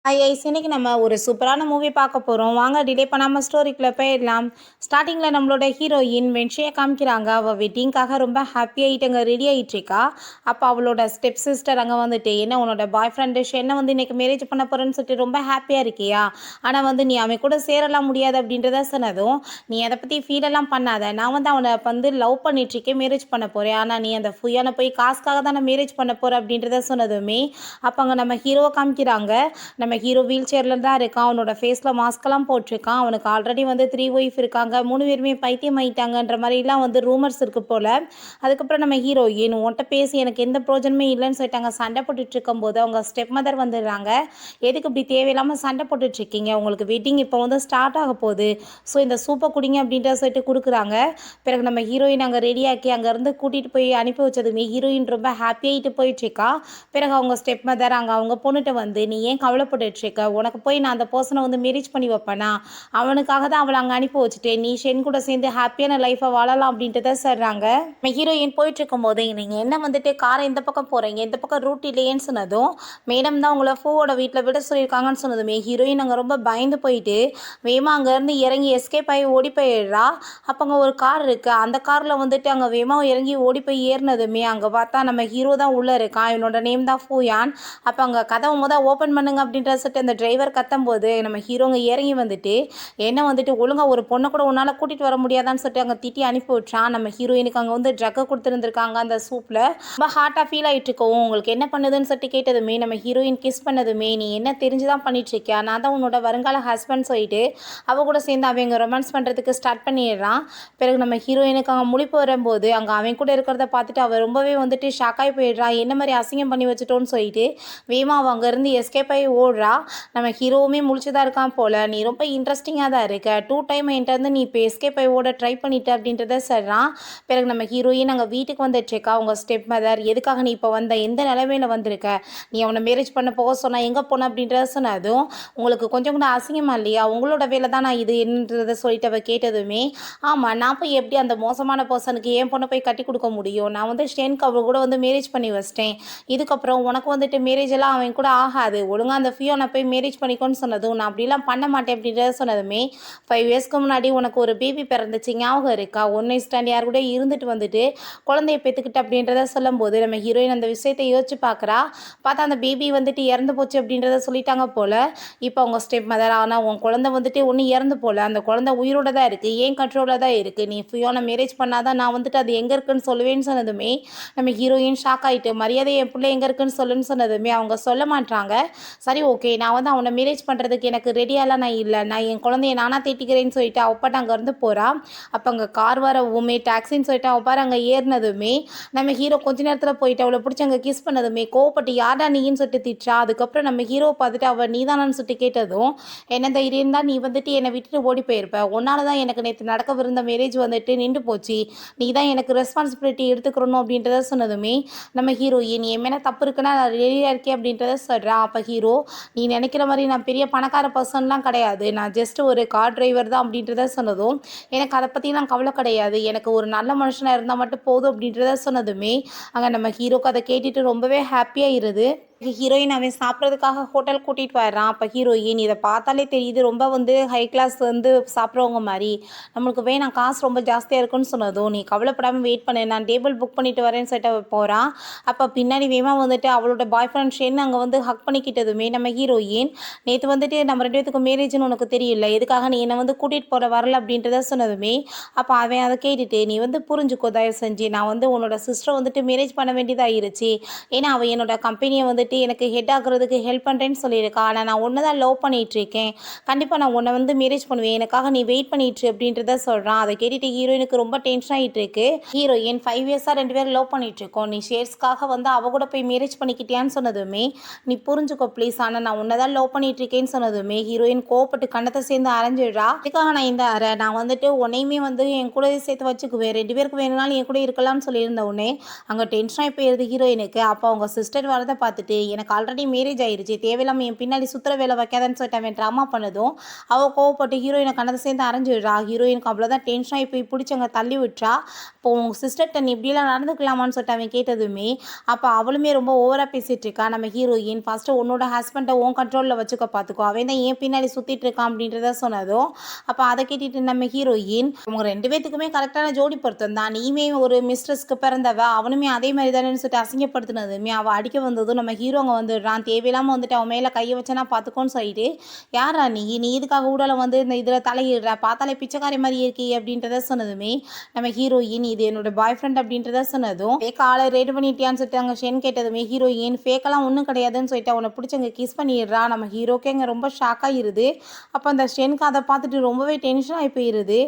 Ice இன்னைக்கு நம்ம ஒரு சூப்பரான மூவி பார்க்க போகிறோம். வாங்க டிலே பண்ணாமல் ஸ்டோரிக்குள்ளே போயிடலாம். ஸ்டார்டிங்கில் நம்மளோட ஹீரோயின் வென்ஷியை காமிக்கிறாங்க. அவள் வெட்டிங்காக ரொம்ப ஹாப்பியாகிட்டு அங்கே ரெடி ஆகிட்டு இருக்கா. அப்போ அவளோட ஸ்டெப் சிஸ்டர் அங்கே வந்துட்டு, என்ன உன்னோட பாய் ஃப்ரெண்டு என்ன வந்து இன்றைக்கி மேரேஜ் பண்ண போகிறேன்னு சொல்லிட்டு ரொம்ப ஹாப்பியாக இருக்கியா, ஆனால் வந்து நீ அவன் கூட சேரலாம் முடியாது அப்படின்றத சொன்னதும், நீ அதை பற்றி ஃபீலெல்லாம் பண்ணாத, நான் வந்து அவனை வந்து லவ் பண்ணிட்டுருக்கேன், மேரேஜ் பண்ண போகிறேன், ஆனால் நீ அந்த ஃபுய்யான போய் காசுக்காக தான் நான் மேரேஜ் பண்ண போகிறேன் அப்படின்றத சொன்னதுமே அப்போ அங்கே நம்ம ஹீரோவை காமிக்கிறாங்க. நம்ம ஹீரோ வீல் சேரில் தான் இருக்கான். அவனோட ஃபேஸில் மாஸ்க்கெல்லாம் போட்டிருக்கான். அவனுக்கு ஆல்ரெடி வந்து 3 ஒய்ஃப் இருக்காங்க. 3 பேருமே பைத்தியம் ஆயிட்டாங்கன்ற மாதிரிலாம் வந்து ரூமர்ஸ் இருக்குது போல். அதுக்கப்புறம் நம்ம ஹீரோயின் உன்கிட்ட பேசி எனக்கு எந்த பிரோஜனமே இல்லைன்னு சொல்லிட்டாங்க. சண்டை போட்டுட்டு இருக்கும்போது அவங்க ஸ்டெப் மதர் வந்துடுறாங்க. எதுக்கு இப்படி தேவையில்லாமல் சண்டை போட்டுட்ருக்கீங்க, உங்களுக்கு வெட்டிங் இப்போ வந்து ஸ்டார்ட் ஆக போகுது, ஸோ இந்த சூப்பை குடிங்க அப்படின்ற சொல்லிட்டு கொடுக்குறாங்க. பிறகு நம்ம ஹீரோயின் அங்கே ரெடியாக்கி அங்கேருந்து கூட்டிகிட்டு போய் அனுப்பி வச்சதுமே ஹீரோயின் ரொம்ப ஹாப்பியாகிட்டு போயிட்டுருக்கா. பிறகு அவங்க ஸ்டெப் மதர் அங்கே அவங்க பொண்ணுகிட்ட வந்து, நீ ஏன் கவலைப்பட்டுருக்க, உனக்கு போய் நான் அந்த பர்சனை வந்து மேரேஜ் பண்ணி வைப்பேனா, அவனுக்காக தான் அவளை அங்கே அனுப்பி வச்சுட்டேன், நீ ஷென் கூட சேர்ந்து ஹாப்பியான லைஃப்பை வாழலாம் அப்படின்ட்டு தான் சொல்கிறாங்க. நம்ம ஹீரோயின் போயிட்டு இருக்கும்போது, நீங்கள் என்ன வந்துட்டு காரை இந்த பக்கம் போகிறீங்க, இந்த பக்கம் ரூட் இல்லையேன்னு சொன்னதும், மேடம் தான் உங்களை ஃபூவோட வீட்டில் விட சொல்லியிருக்காங்கன்னு சொன்னதுமே ஹீரோயின் அங்கே ரொம்ப பயந்து போயிட்டு வேமா அங்கேருந்து இறங்கி எஸ்கேப் ஆகி ஓடி போயிடுறா. அப்போ அங்கே ஒரு கார் இருக்குது, அந்த காரில் வந்துட்டு அங்கே வேமா இறங்கி ஓடி போய் ஏறினதுமே அங்கே பார்த்தா நம்ம ஹீரோ தான் உள்ளே இருக்கான். இவனோட நேம் தான் ஃபூயான். அப்போ அங்கே கதவை முதல் ஓப்பன் பண்ணுங்க அப்படின்ற சொல்லிட்டு அந்த டிரைவர் கத்தும்போது நம்ம ஹீரோங்க இறங்கி வந்துட்டு, என்ன வந்துட்டு ஒழுங்காக ஒரு பொண்ணை கூட உன்னால் கூட்டிகிட்டு வர முடியாதான்னு சொல்லிட்டு அங்கே திட்டி அனுப்பி விட்றான். நம்ம ஹீரோயினுக்கு அங்கே வந்து ட்ரக்கை கொடுத்துருந்துருக்காங்க அந்த சூப்பில். ரொம்ப ஹார்ட்டாக ஃபீல் ஆகிட்டு இருக்கோம். உங்களுக்கு என்ன பண்ணுதுன்னு சொல்லிட்டு கேட்டதுமே நம்ம ஹீரோயின் கிஸ் பண்ணதுமே, நீ என்ன தெரிஞ்சு தான் பண்ணிட்டு இருக்கியா, நான் தான் உன்னோட வருங்கால ஹஸ்பண்ட் சொல்லிட்டு அவ கூட சேர்ந்து அவங்க ரொமான்ஸ் பண்ணுறதுக்கு ஸ்டார்ட் பண்ணிடுறான். பிறகு நம்ம ஹீரோயினுக்கு அங்கே முழிப்பு வரும்போது அங்கே அவன் கூட இருக்கிறத பார்த்துட்டு அவள் ரொம்பவே வந்துட்டு ஷாக்காகி போயிடுறான். என்ன மாதிரி அசிங்கம் பண்ணி வச்சுட்டோன்னு சொல்லிட்டு வேமா அவள் அங்கேருந்து எஸ்கேப் ஆகி ஓடுறா. நம்ம ஹீரோவுமே முழிச்சுதான் இருக்கான் போல், நீ ரொம்ப இன்ட்ரெஸ்டிங்காக தான் இருக்க, 2 டைம் என்கிட்ட வந்து நீ இப்போ எஸ்கேப் ஆகி ஓட ட்ரை பண்ணிட்ட அப்படின்றத சொல்கிறான். பிறகு நம்ம ஹீரோயின் அங்கே வீட்டுக்கு வந்துட்டுருக்கா. அவங்க ஸ்டெப் மதர், எதுக்காக நீ இப்போ வந்த, எந்த நிலைமையில் வந்திருக்க, நீ அவனை மேரேஜ் பண்ண போக சொன்னால் எங்கே போன அப்படின்றத சொன்னதும், உங்களுக்கு கொஞ்சம் கூட அசிங்கமா இல்லையா, உங்களோட வேலை தான் நான் இது என்னன்றதை சொல்லிட்டு அவள் கேட்டதுமே, ஆமாம் நான் போய் எப்படி அந்த மோசமான பர்சனுக்கு என் பொண்ணை போய் கட்டி கொடுக்க முடியும், நான் வந்து ஷென்க்கு அவள் கூட வந்து மேரேஜ் பண்ணி வச்சிட்டேன், இதுக்கப்புறம் உனக்கு வந்துட்டு மேரேஜ் எல்லாம் அவன் கூட ஆகாது, ஒழுங்காக அந்த ஃபியோனை போய் மேரேஜ் பண்ணிக்கோன்னு சொன்னதும், நான் அப்படிலாம் பண்ண மாட்டேன் அப்படின்றத சொன்னதுமே, 5 இயர்ஸ்க்கு முன்னாடி உனக்கு ஒரு பேபி பிறந்துச்சு ஞாபகம் இருக்கா, 1 நைட் ஸ்டாண்ட் யார் கூட இருந்துட்டு வந்துட்டு குழந்தைய பெற்றுக்கிட்டு அப்படின்றத சொல்லும்போது நம்ம ஹீரோயின் அந்த விஷயத்தை யோசிச்சு பார்க்குறா. பார்த்தா அந்த பேபி வந்துட்டு இறந்து போச்சு அப்படின்றத சொல்லிட்டாங்க போல். இப்போ அவங்க ஸ்டெப் மதர், ஆனால் உன் குழந்தை வந்துட்டு ஒன்றும் இறந்து போல், அந்த குழந்தை உயிரோட தான் இருக்குது, ஏன் கண்ட்ரோலில் தான் இருக்குது, நீ ஃபியோனை மேரேஜ் பண்ணாதான் நான் வந்துட்டு அது எங்கே இருக்குன்னு சொல்லுவேன்னு சொன்னதுமே நம்ம ஹீரோயின் ஷாக் ஆகிட்டு, மரியாதை என் பிள்ளை எங்கே இருக்குன்னு சொல்லுன்னு சொன்னதுமே அவங்க சொல்ல மாட்டாங்க. சரி ஓகே, நான் வந்து அவனை மேரேஜ் பண்ணுறதுக்கு எனக்கு ரெடியாலாம் நான் இல்லை, நான் என் குழந்தைய நானாக தேட்டிக்கிறேன்னு சொல்லிட்டு அவப்பாட்ட அங்கேருந்து போகிறான். அப்போ அங்கே கார் வரவுமே டாக்ஸின்னு சொல்லிட்டு அவள் பாரு அங்கே ஏறினதுமே நம்ம ஹீரோ கொஞ்ச நேரத்தில் போயிட்டு அவளை பிடிச்சி அங்கே கிஸ் பண்ணதுமே கோவப்பட்டு யாரா நீன்னு சொல்லிட்டு திட்டா. அதுக்கப்புறம் நம்ம ஹீரோ பார்த்துட்டு அவள் நீதானான்னு சொல்லிட்டு கேட்டதும், என்ன தைரியம் தான் நீ வந்துட்டு என்னை விட்டுட்டு ஓடி போயிருப்ப, உன்னால தான் எனக்கு நேற்று நடக்கவிருந்த மேரேஜ் வந்துட்டு நின்று போச்சு, நீ தான் எனக்கு ரெஸ்பான்சிபிலிட்டி எடுத்துக்கிறணும் அப்படின்றத சொன்னதுமே நம்ம ஹீரோயின் என் மேலே தப்பு இருக்குன்னா நான் ரெடியாக இருக்கேன் அப்படின்றத சொல்கிறான். அப்போ ஹீரோ, நீ நினைக்கிற மாதிரி நான் பெரிய பணக்கார பர்சன்லாம் கிடையாது, நான் ஜஸ்ட் ஒரு கார் டிரைவர் தான் அப்படின்றத சொன்னதும், எனக்கு அதை பற்றிலாம் கவலை கிடையாது, எனக்கு ஒரு நல்ல மனுஷனாக இருந்தால் மட்டும் போதும் அப்படின்றத சொன்னதுமே அங்கே நம்ம ஹீரோக்கு அதை கேட்டுட்டு ரொம்பவே ஹாப்பியாக இருது. ஹீரோயின் அவன் சாப்பிட்றதுக்காக ஹோட்டல் கூட்டிகிட்டு வர்றான். அப்போ ஹீரோயின் இதை பார்த்தாலே தெரியுது ரொம்ப வந்து ஹை கிளாஸ் வந்து சாப்பிட்றவங்க மாதிரி, நம்மளுக்கு வேணாம் காசு ரொம்ப ஜாஸ்தியாக இருக்குன்னு சொன்னதும், நீ கவலைப்படாமல் வெயிட் பண்ணு, நான் டேபிள் புக் பண்ணிட்டு வரேன்னு சொல்லிட்டு போகிறான். அப்போ பின்னாடி வேமா வந்துட்டு அவளோட பாய் ஃப்ரெண்ட் ஷென் அங்கே வந்து ஹக் பண்ணிக்கிட்டதுமே நம்ம ஹீரோயின், நேற்று வந்துட்டு நம்ம 2 பேத்துக்கு மேரேஜ்னு உனக்கு தெரியல, எதுக்காக நீ என்னை வந்து கூட்டிகிட்டு போகிற வரல அப்படின்றத சொன்னதுமே அப்போ அவன் அதை கேட்டுட்டு, நீ வந்து புரிஞ்சுக்கோ தயவு செஞ்சு, நான் வந்து உன்னோட சிஸ்டரை வந்துட்டு மேரேஜ் பண்ண வேண்டியதாகிருச்சு, ஏன்னா அவள் என்னோட கம்பெனியை வந்துட்டு எனக்கு ஹெட் ஆகுறதுக்கு ஹெல்ப் பண்ணுறேன்னு சொல்லியிருக்கா, ஆனால் நான் ஒன்று தான் லவ் பண்ணிகிட்ருக்கேன், கண்டிப்பாக நான் உன்னை வந்து மேரேஜ் பண்ணுவேன், எனக்காக நீ வெயிட் பண்ணிட்டு அப்படின்றத சொல்கிறான். அதை கேட்டுட்டு ஹீரோயினுக்கு ரொம்ப டென்ஷன் ஆகிட்டு இருக்கு. ஹீரோயின் 5 இயர்ஸாக 2 பேரும் லவ் பண்ணிகிட்ருக்கோம், நீ ஷேர்ஸ்க்காக வந்து அவ கூட போய் மேரேஜ் பண்ணிக்கிட்டியான்னு சொன்னதுமே, நீ புரிஞ்சுக்கோ ப்ளீஸ், ஆனால் நான் உன்னை தான் லவ் பண்ணிகிட்ருக்கேன்னு சொன்னதுமே ஹீரோயின் கோவப்பட்டு கண்ணத்தை சேர்ந்து அரைஞ்சிடுறா. இதுக்காக நான் இந்த அரை நான் வந்துட்டு உன்னையுமே வந்து என் கூட சேர்த்து வச்சுக்குவேன், 2 பேருக்கு வேணும்னாலும் என் கூட இருக்கலாம்னு சொல்லியிருந்த உடனே அங்கே டென்ஷன் ஆகி போயிடுது ஹீரோயினுக்கு. அப்போ அவங்க சிஸ்டர் வரதை பார்த்துட்டு, எனக்கு ஆல்ரெடி மேரேஜ் ஆயிருச்சு, தேவையில்லாமல் என் பின்னாடி சுற்றுற வேலை வைக்காதன்னு சொல்லிட்டு அவன் ட்ராமா பண்ணதும் அவள் கோவப்பட்டு ஹீரோயினை கணத்தை சேர்ந்து அரைஞ்சு விடுறா. ஹீரோயினுக்கு அவ்வளோதான் டென்ஷனாகி போய் பிடிச்சவங்க தள்ளி விட்டுறா. இப்போ உங்கள் சிஸ்டர்கிட்ட நீ இப்படிலாம் நடந்துக்கலாமான்னு சொல்லிட்டு அவன் கேட்டதுமே அப்போ அவளுமே ரொம்ப ஓவராக பேசிகிட்டு இருக்கா. நம்ம ஹீரோயின் ஃபஸ்ட்டு உன்னோட ஹஸ்பண்டை உன் கண்ட்ரோலில் வச்சுக்க பார்த்துக்கோ, அவன் தான் ஏன் பின்னாடி சுற்றிட்டு இருக்கான் அப்படின்றத சொன்னதும் அப்போ அதை கேட்டுட்டு நம்ம ஹீரோயின் உங்கள் 2 பேத்துக்குமே கரெக்டான ஜோடி பொருத்தம் தான், நீமே ஒரு மிஸ்ட்ரஸ்க்கு பிறந்தவ, அவனுமே அதே மாதிரி தானேன்னு சொல்லிட்டு அசிங்கப்படுத்தினதுமே அவள் அடிக்க வந்ததும் நம்ம ஹீரோங்க வந்துடுறான். தேவையில்லாமல் வந்துட்டு அவன் மேலே கையை வச்சனா பார்த்துக்கோன்னு சொல்லிட்டு யாரா நீ இதுக்காக ஊடால வந்து இந்த இதில் தலையிடுற, பார்த்தாலே பிச்சைக்காரி மாதிரி இருக்கி அப்படின்றத சொன்னதுமே நம்ம ஹீரோயின் இது என்னோட பாய் ஃப்ரெண்ட் அப்படின்றத சொன்னதும் ஃபேக் ஆளை ரெடி பண்ணிட்டியான்னு சொல்லிட்டு அங்கே ஷென் கேட்டதுமே ஹீரோயின் ஃபேக்கெல்லாம் ஒன்றும் கிடையாதுன்னு சொல்லிட்டு அவனை பிடிச்சி அங்கே கிஸ் பண்ணிடுறா. நம்ம ஹீரோக்கே அங்கே ரொம்ப ஷாக் ஆகிருது. அப்போ அந்த ஷென்க்கு அதை பார்த்துட்டு ரொம்பவே டென்ஷன் ஆகி போயிடுது.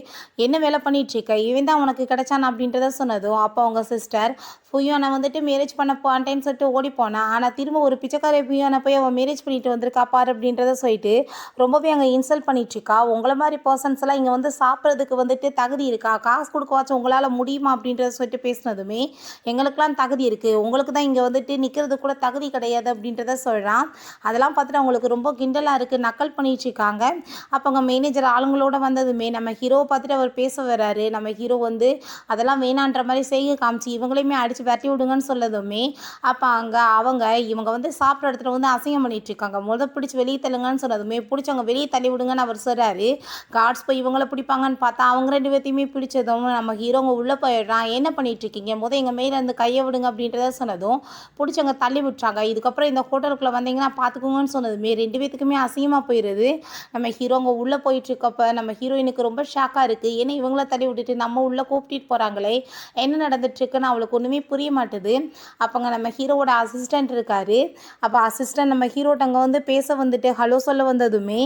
என்ன வேலை பண்ணிட்டு இருக்க, இவன் தான் உனக்கு கிடைச்சான் அப்படின்றத சொன்னதும் அப்போ அவங்க சிஸ்டர் புயோனை வந்துட்டு மேரேஜ் பண்ண போட்டேன்னு சொல்லிட்டு ஓடி போனான், ஆனால் திரும்ப ஒரு பிச்சைக்கார புயோனை போய் அவன் மேரேஜ் பண்ணிட்டு வந்திருக்கா பாரு அப்படின்றத சொல்லிட்டு ரொம்பவே அங்கே இன்சல்ட் பண்ணிட்டு இருக்கா. உங்களை மாதிரி பர்சன்ஸ் எல்லாம் இங்கே வந்து சாப்பிட்றதுக்கு வந்துட்டு தகுதி இருக்கா, காசு கொடுக்கவாச்சும் உங்களால் முடியுமா அப்படின்றத சொல்லிட்டு பேசினதுமே எங்களுக்கெல்லாம் தகுதி இருக்குது, உங்களுக்கு தான் இங்கே வந்துட்டு நிற்கிறது கூட தகுதி கிடையாது அப்படின்றத சொல்கிறான். அதெல்லாம் பார்த்துட்டு அவங்களுக்கு ரொம்ப கிண்டலாக இருக்குது, நக்கல் பண்ணிட்டு இருக்காங்க. அப்போ அங்கே மேனேஜர் ஆளுங்களோட வந்ததுமே நம்ம ஹீரோவை பார்த்துட்டு அவர் பேச வர்றாரு. நம்ம ஹீரோ வந்து அதெல்லாம் வேணான்ற மாதிரி செய்ய காமிச்சு இவங்களையுமே அடித்து விரட்டி விடுங்கன்னு சொல்லதுமே அப்போ அங்கே இவங்க வந்து சாப்பிட்ற இடத்துல வந்து அசிங்கம் பண்ணிட்டு இருக்காங்க, பிடிச்சி வெளியே தள்ளுங்கன்னு சொன்னதுமே பிடிச்சவங்க வெளியே தள்ளி விடுங்கன்னு அவர் சொல்கிறாரு. கார்ட்ஸ் போய் இவங்களை பிடிப்பாங்கன்னு பார்த்தா அவங்க 2 பேர்த்தையுமே பிடிச்சதும் நம்ம ஹீரோங்க உள்ளே போயிடுறான். என்ன பண்ணிட்டு இருக்கீங்க, எங்கள் மேலே இருந்து கையை விடுங்க அப்படின்றத சொன்னதும் பிடிச்சவங்க தள்ளி விட்டுறாங்க. இதுக்கப்புறம் இந்த ஹோட்டலுக்குள்ளே வந்தீங்கன்னா பார்த்துக்கோங்கன்னு சொன்னதுமே 2 பேத்துக்குமே அசிங்கமாக போயிடுது. நம்ம ஹீரோங்க உள்ளே போயிட்டு இருக்கப்ப நம்ம ஹீரோயினுக்கு ரொம்ப ஷாக்காக இருக்குது. ஏன்னா இவங்கள தள்ளி விட்டுட்டு நம்ம உள்ளே கூப்பிட்டு போகிறாங்களே, என்ன நடந்துட்டுருக்குன்னு அவளுக்கு ஒன்றுமே புரிய மாட்டுது. அப்போங்க நம்ம ஹீரோவோட அசிஸ்டண்ட் இருக்காரு. அப்போ அசிஸ்டண்ட் நம்ம ஹீரோட்ட அங்கே வந்து பேச வந்துட்டு ஹலோ சொல்ல வந்ததுமே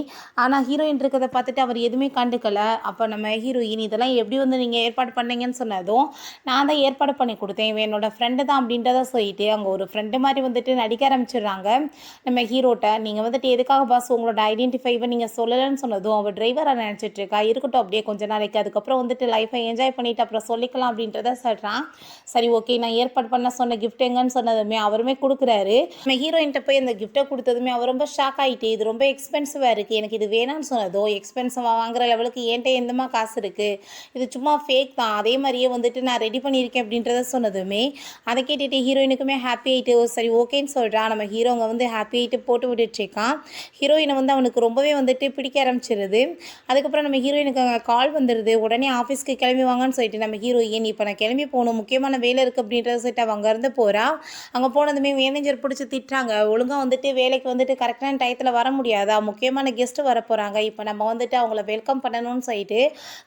ஆனால் ஹீரோயின் இருக்கிறத பார்த்துட்டு அவர் எதுவுமே கண்டுக்கலை. அப்போ நம்ம ஹீரோயின் இதெல்லாம் எப்படி வந்து நீங்கள் ஏற்பாடு பண்ணீங்கன்னு சொன்னதும் நான் தான் ஏற்பாடு பண்ணி கொடுத்தேன், இவன் என்னோட ஃப்ரெண்டு தான் அப்படின்றத சொல்லிட்டு அங்கே ஒரு ஃப்ரெண்டு மாதிரி வந்துட்டு நடிக்க ஆரம்பிச்சிடுறாங்க. நம்ம ஹீரோட்ட நீங்கள் வந்துட்டு எதுக்காக பாஸ் உங்களோட ஐடென்டிஃபைவை நீங்கள் சொல்லலைன்னு சொன்னதும் அவள் டிரைவராக நினச்சிட்டு இருக்கா, இருக்கட்டும் அப்படியே கொஞ்ச நாளைக்கு, அதுக்கப்புறம் வந்துட்டு லைஃப்பை என்ஜாய் பண்ணிவிட்டு அப்புறம் சொல்லிக்கலாம் அப்படின்றத சொல்கிறான். சரி ஓகே நான் ஏற்பாடு பண்ண சொன்ன கிஃப்ட் எங்கன்னு சொன்னதுமே அவருமே கொடுக்குறாரு. நம்ம ஹீரோயின்ட்ட போய் அந்த கிஃப்ட்டை கொடுத்ததுமே அவர் ரொம்ப ஷாக் ஆகிட்டு இது ரொம்ப எக்ஸ்பென்சிவாக இருக்குது, எனக்கு இது வேணான்னு சொன்னதோ எக்ஸ்பென்சிவாக வாங்குற லெவலுக்கு என்கிட்ட எந்தமா காசு இருக்குது, இது சும்மா ஃபேக் தான், அதே மாதிரியே வந்துட்டு நான் ரெடி பண்ணியிருக்கேன் அப்படின்றத சொன்னதுமே அதை கேட்டுட்டு ஹீரோயினுக்குமே ஹாப்பி ஆகிட்டு சரி ஓகேன்னு சொல்கிறான். நம்ம ஹீரோங்க வந்து ஹாப்பி ஆகிட்டு போட்டு விட்டுட்ருக்கான். ஹீரோயினை வந்து அவனுக்கு ரொம்பவே வந்துட்டு பிடிக்க ஆரம்பிச்சிருது. அதுக்கப்புறம் நம்ம ஹீரோயினுக்கு அங்கே கால் வந்துடுது, உடனே ஆஃபீஸ்க்கு கிளம்பி வாங்கன்னு சொல்லிட்டு நம்ம ஹீரோயின் இப்போ நான் கிளம்பி போகணும், முக்கியமான வேலை இருக்குது அப்படின்றத சொல்லிட்டு அவள் அங்கேருந்து போகிறா. அங்கே போனதுமே மேனேஜர் பிடிச்சி திட்டுறாங்க, ஒழுங்காக வந்துட்டு வேலைக்கு வந்துட்டு கரெக்டான டயத்தில் வர முடியாதா, முக்கியமான கெஸ்ட்டு வர போகிறாங்க, இப்போ நம்ம வந்துட்டு அவங்கள வெல்கம் பண்ணணும்னு சொல்லிட்டு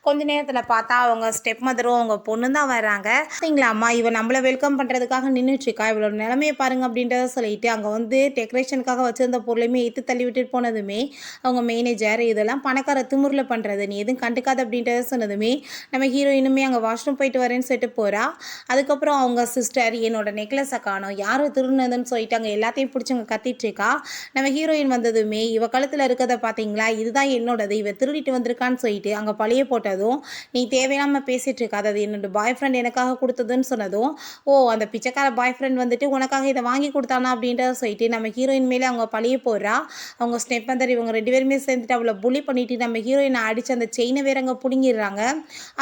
கொஞ்ச நேரத்தில் பார்த்தா அவங்க ஸ்டெப் மதரும் அவங்க பொண்ணு தான் வராங்க. சரிங்களா அம்மா இவன் நம்மளை வெல்கம் பண்ணுறதுக்காக நின்றுட்டுருக்கா, இவளோட நிலைமையை பாருங்க அப்படின்றத சொல்லிட்டு அங்கே வந்து டெக்கரேஷனுக்காக வச்சுருந்த பொருளையுமே ஏற்று தள்ளி விட்டுட்டு போனதுமே அவங்க மேனேஜர் இதெல்லாம் பணக்கார திமுறில் பண்ணுறது, நீ எதுவும் கண்டுக்காது அப்படின்றத சொன்னதுமே நம்ம ஹீரோயினுமே அங்கே வாஷ்ரூம் போயிட்டு வரேன்னு சொல்லிட்டு போகிறா. அதுக்கப்புறம் அவங்க சிஸ்டர் என்னோட நெக்லஸை காணோம், யார் திருநதுன்னு சொல்லிட்டு அங்கே எல்லாத்தையும் பிடிச்சி அங்கே கத்திட்டுருக்கா. நம்ம ஹீரோயின் வந்ததுமே இவ கழுத்தில் இருக்கிறத பார்த்தீங்களா, இதுதான் என்னோடது, இவ திருடிட்டு வந்திருக்கான்னு சொல்லிட்டு அங்கே பழைய போட்டதும் நீ தேவையில்லாமல் பேசிகிட்டு இருக்கா, அது என்னோட பாய் ஃப்ரெண்ட் எனக்காக கொடுத்ததுன்னு சொன்னதும் ஓ அந்த பிச்சைக்கார பாய் ஃப்ரெண்ட் வந்துட்டு உனக்காக இதை வாங்கி கொடுத்தானா அப்படின்றத சொல்லிட்டு நம்ம ஹீரோயின் மேலே அவங்க பழைய போடுறா. அவங்க ஸ்டெப் வந்து இவங்க 2 பேருமே சேர்ந்துட்டு அவளை புலி பண்ணிட்டு நம்ம ஹீரோயினை அடித்து அந்த செயினை வேற அங்கே பிடுங்கிடுறாங்க.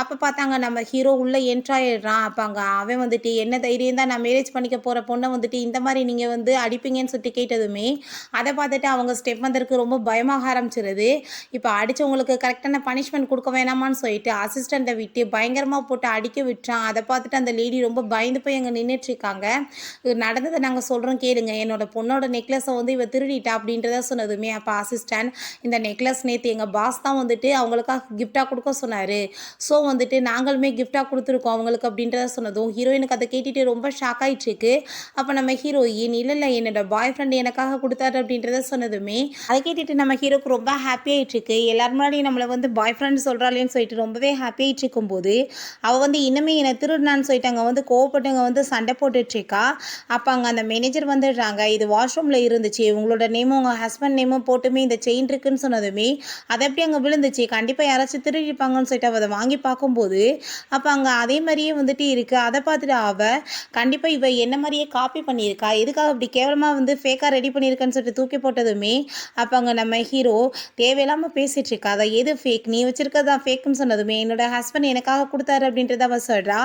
அப்போ பார்த்தாங்க நம்ம ஹீரோ உள்ளே என்ட்ராயிடுறான். அப்போ அங்கே அவன் வந்துட்டு என்ன தைரியம் தான் நான் மேரேஜ் பண்ணிக்க போகிற பொண்ணை வந்துட்டு இந்த மாதிரி நீங்கள் வந்து அடிப்பீங்கன்னு சொல்லிட்டு கேட்டதுமே அதை பார்த்துட்டு அவங்க ஸ்டெப் வந்தருக்கு ரொம்ப பயமாக ஆரம்பிச்சிருது. இப்போ அடித்தவங்களுக்கு கரெக்டான பனிஷ்மெண்ட் கொடுக்க வேணாமான்னு சொல்லிட்டு அசிஸ்டண்ட்டை விட்டு பயங்கரமாக போட்டு அடிக்க விட்டுறான். அதை பார்த்துட்டு அந்த லேடி ரொம்ப பயந்து போய் அங்கே நின்றுட்டுருக்காங்க. நடந்ததை நாங்கள் சொல்கிறோம் கேளுங்க, என்னோட பொண்ணோட நெக்லஸை வந்து இவ திருடிட்டா அப்படின்றத சொன்னதுமே அப்போ அசிஸ்டன்ட் இந்த நெக்லஸ் நேற்று எங்கள் பாஸ் தான் வந்துட்டு அவங்களுக்காக கிஃப்டாக கொடுக்க சொன்னார், ஸோ வந்துட்டு நாங்களுமே கிஃப்டாக கொடுத்துருக்கோம் அவங்களுக்கு அப்படின்றத சொன்னதும் ஹீரோயினுக்கு அதை கேட்டுட்டு ரொம்ப ஷாக் ஆகிட்டுருக்கு. அப்போ நம்ம ஹீரோயின் இல்லை என்னோட பாய் ஃப்ரெண்ட் எனக்காக கொடுத்தாரு அப்படின்றத சொன்னதுமே அதை கேட்டுட்டு நம்ம ஹீரோக்கு ரொம்ப ஹாப்பி ஆகிட்டுருக்கு. எல்லாரும் முன்னாடி நம்மளை வந்து பாய் ஃப்ரெண்ட் சொல்கிறாளேன்னு சொல்லிட்டு ரொம்பவே ஹாப்பி ஆகிட்டு இருக்கும்போது அவள் வந்து இன்னுமே என்னை திருடினான்னு சொல்லிட்டு அங்கே வந்து கோவப்பட்டு அங்கே வந்து சண்டை போட்டுட்ருக்கா. அப்போ அங்கே அந்த மேனேஜர் வந்துடுறாங்க, இது வாஷ்ரூமில் இருந்துச்சு, உங்களோட நேமும் உங்கள் ஹஸ்பண்ட் நேமும் போட்டுமே இந்த செயின் இருக்குன்னு சொன்னதுமே அதை எப்படி அங்கே விழுந்துச்சு, கண்டிப்பாக யாராச்சும் திருடிப்பாங்கன்னு சொல்லிட்டு அவள் அதை வாங்கி பார்க்கும்போது அப்போ அங்கே அதே மாதிரியே வந்துட்டு இருக்குது. அதை பார்த்துட்டு அவள் கண்டிப்பாக இவ என்ன மாதிரியே காப்பி பண்ணியிருக்கா, எதுக்காக அப்படி அப்படி கேவலமாக வந்து ஃபேக்காக ரெடி பண்ணியிருக்கேன்னு சொல்லிட்டு தூக்கி போட்டதுமே அப்போ அங்கே நம்ம ஹீரோ தேவையில்லாமல் பேசிகிட்டு இருக்கா. அதை எது ஃபேக், நீ வச்சிருக்கிறது தான் ஃபேக்குன்னு சொன்னதுமே என்னோட ஹஸ்பண்ட் எனக்காக கொடுத்தாரு அப்படின்றத அவள் சொல்கிறா.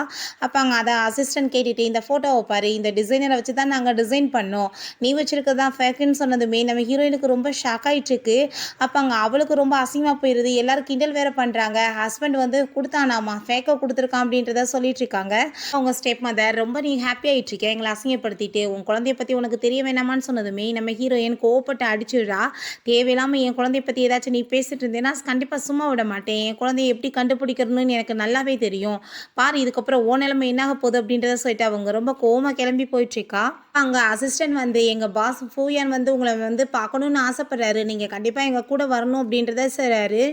அப்போ அங்கே அதை அசிஸ்டன்ட் கேட்டுட்டு இந்த ஃபோட்டோவை பாரு, இந்த டிசைனரை வச்சு தான் நாங்கள் டிசைன் பண்ணோம், நீ வச்சிருக்கிறது தான் ஃபேக்குன்னு சொன்னதுமே நம்ம ஹீரோயினுக்கு ரொம்ப ஷாக் ஆகிட்டுருக்கு. அப்போ அங்கே அவளுக்கு ரொம்ப அசிங்கமாக போயிடுது. எல்லோரும் கிண்டல் வேறு பண்ணுறாங்க, ஹஸ்பண்ட் வந்து கொடுத்தானாமா ஃபேக்கை கொடுத்துருக்கான் அப்படின்றத சொல்லிட்டு இருக்காங்க. அவங்க ஸ்டெப் மதர் ரொம்ப நீ ஹாப்பி ஆகிட்டுருக்க எங்களை அசிங்கப்படுத்திட்டு, உன் குழந்தைய பற்றி உனக்கு தெரிய வேணாமான்னு சொன்னதுமே நம்ம ஹீரோயின் கோவப்பட்டு அடிச்சிடுறா. தேவையில்லாமல் என் குழந்தைய பற்றி ஏதாச்சும் நீ பேசிட்டு இருந்தேன்னா கண்டிப்பாக சும்மா விட மாட்டேன், என் குழந்தைய எப்படி கண்டுபிடிக்கணும்னு எனக்கு நல்லாவே தெரியும், பாரு இதுக்கப்புறம் ஓ நிலைமை என்னாக போகுது அப்படின்றத சொல்லிட்டு அவங்க ரொம்ப கோவமாக கிளம்பி போயிட்டுருக்கா. அங்கே அசிஸ்டன்ட் வந்து எங்கள் பாஸ் ஃபூயான் வந்து உங்களை வந்து பார்க்கணுன்னு ஆசைப்படுறாரு, நீங்கள் கண்டிப்பாக எங்கள் கூட வரணும் அப்படின்றத சொல்கிறாரு.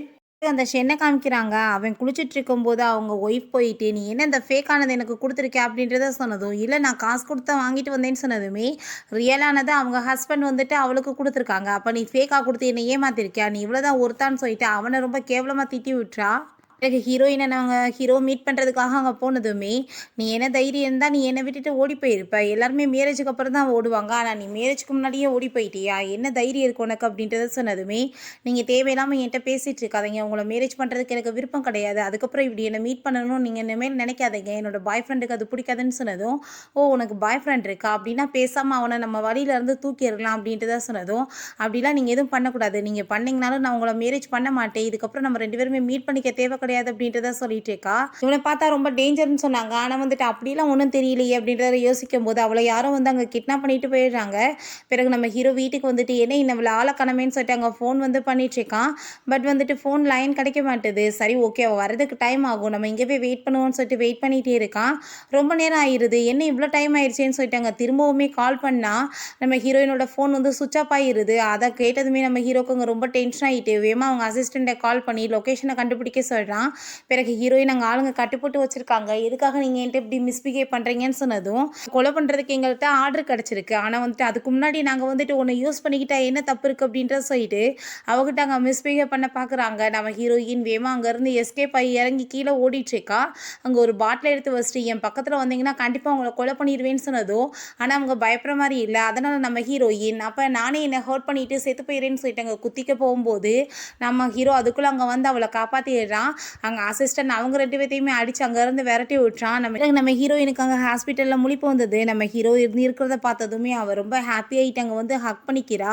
அந்த ஷென்னை காமிக்கிறாங்க. அவன் குளிச்சுட்டு இருக்கும்போது அவங்க ஒய்ஃப் போயிட்டு நீ என்ன இந்த ஃபேக்கானது எனக்கு கொடுத்துருக்க அப்படின்றத சொன்னதும், இல்லை நான் காசு கொடுத்தா வாங்கிட்டு வந்தேன்னு சொன்னதுமே ரியலானதை அவங்க ஹஸ்பண்ட் வந்துட்டு அவளுக்கு கொடுத்துருக்காங்க. அப்போ நீ ஃபேக்காக கொடுத்து என்னை ஏமாத்திருக்கியா, நீ இவ்வளோதான் ஒருத்தான்னு சொல்லிட்டு அவனை ரொம்ப கேவலமாக திட்டி விட்டுறா. எனக்கு ஹீரோயினை நாங்கள் ஹீரோ மீட் பண்ணுறதுக்காக அங்கே போனதுமே நீ என்ன தைரியம் இருந்தால் நீ என்னை விட்டுட்டு ஓடி போயிருப்ப, எல்லாருமே மேரேஜுக்கு அப்புறம் தான் ஓடுவாங்க, ஆனால் நீ மேரேஜுக்கு முன்னாடியே ஓடி போயிட்டியா, என்ன தைரியம் இருக்கு உனக்கு அப்படின்றத சொன்னதுமே நீங்கள் தேவையில்லாமல் என்கிட்ட பேசிகிட்டு இருக்காதீங்க, உங்களை மேரேஜ் பண்ணுறதுக்கு எனக்கு விருப்பம் கிடையாது, அதுக்கப்புறம் இப்படி என்னை மீட் பண்ணணும்னு நீங்கள் இனிமேல் நினைக்காதீங்க, என்னோட பாய் ஃப்ரெண்டுக்கு அது பிடிக்காதுன்னு சொன்னதும், ஓ உனக்கு பாய் ஃப்ரெண்ட் இருக்கா அப்படின்னா பேசாமல் அவனை நம்ம வழியிலேருந்து தூக்கிடலாம் அப்படின்றத சொன்னதும், அப்படிலாம் நீங்கள் எதுவும் பண்ணக்கூடாது, நீங்கள் பண்ணிங்கனாலும் நான் உங்களை மேரேஜ் பண்ண மாட்டேன், இதுக்கப்புறம் நம்ம 2 பேருமே மீட் பண்ணிக்க தேவை கிடையாது அப்படின்றத சொல்லிட்டு இருக்கா. இவனை பார்த்தா ரொம்ப டேஞ்சர்னு சொன்னாங்க, ஆனால் வந்துட்டு அப்படிலாம் ஒன்றும் தெரியலையே அப்படின்றத யோசிக்கும் போது அவளை யாரும் வந்து அங்கே கிட்னாப் பண்ணிட்டு போயிடுறாங்க. பிறகு நம்ம ஹீரோ வீட்டுக்கு வந்துட்டு என்ன இன்னவளை ஆளை காணமேன்னு சொல்லிட்டு அங்கே ஃபோன் வந்து பண்ணிட்டு இருக்கான். பட் வந்துட்டு ஃபோன் லைன் கிடைக்க மாட்டுது. சரி ஓகே அவள் வரதுக்கு டைம் ஆகும், நம்ம இங்கே போய் வெயிட் பண்ணுவோம்னு சொல்லிட்டு வெயிட் பண்ணிகிட்டே இருக்கான். ரொம்ப நேரம் ஆயிடுது, என்ன இவ்வளோ டைம் ஆயிடுச்சேன்னு சொல்லிட்டு அங்கே திரும்பவுமே கால் பண்ணால் நம்ம ஹீரோயினோட ஃபோன் வந்து சுவிட்ச் ஆஃப் ஆகிடுது. அதை கேட்டதுமே நம்ம ஹீரோக்கு அங்கே ரொம்ப டென்ஷன் ஆகிட்டு வேமா அவங்க அசிஸ்டண்ட்டை கால் பண்ணி லொக்கேஷனை கண்டுபிடிக்க சொல்கிறான். பிறகு ஹீரோயின் அங்கே ஆளுங்க கட்டுப்போட்டு வச்சுருக்காங்க, எதுக்காக நீங்கள் என்கிட்ட இப்படி மிஸ்பிஹேவ் பண்ணுறீங்கன்னு சொன்னதும், கொலை பண்ணுறதுக்கு எங்கள்கிட்ட ஆர்டர் கிடச்சிருக்கு, ஆனால் வந்துட்டு அதுக்கு முன்னாடி நாங்கள் வந்துட்டு உன்னை யூஸ் பண்ணிக்கிட்டா என்ன தப்பு இருக்குது அப்படின்றத சொல்லிட்டு அவகிட்ட அங்கே மிஸ்பிஹேவ் பண்ண பார்க்குறாங்க. நம்ம ஹீரோயின் வேமா அங்கேருந்து எஸ்கேப் ஆகி இறங்கி கீழே ஓடிட்டுருக்கா. அங்கே ஒரு பாட்டில் எடுத்து வச்சுட்டு என் பக்கத்தில் வந்தீங்கன்னா கண்டிப்பாக அவங்கள கொலை பண்ணிடுவேன்னு சொன்னதும், ஆனால் அவங்க பயப்படுற மாதிரி இல்லை. அதனால் நம்ம ஹீரோயின் அப்போ நானே என்னை ஹர்ட் பண்ணிவிட்டு செத்து போயிடுறேன்னு சொல்லிட்டு அங்கே குத்திக்க போகும்போது நம்ம ஹீரோ அதுக்குள்ளே அங்கே வந்து அவளை காப்பாற்றிடுறான். அங்கே அசிஸ்டன்ட் அவங்க 2 பேர்த்தையுமே அடித்து அங்கேருந்து விரட்டி விட்டுறான். நம்ம ஹீரோயினுக்கு அங்கே ஹாஸ்பிட்டலில் முழிப்பு வந்தது. நம்ம ஹீரோ இருக்கிறத பார்த்ததுமே அவள் ரொம்ப ஹாப்பி ஆகிட்டு அங்கே வந்து ஹக் பண்ணிக்கிறா.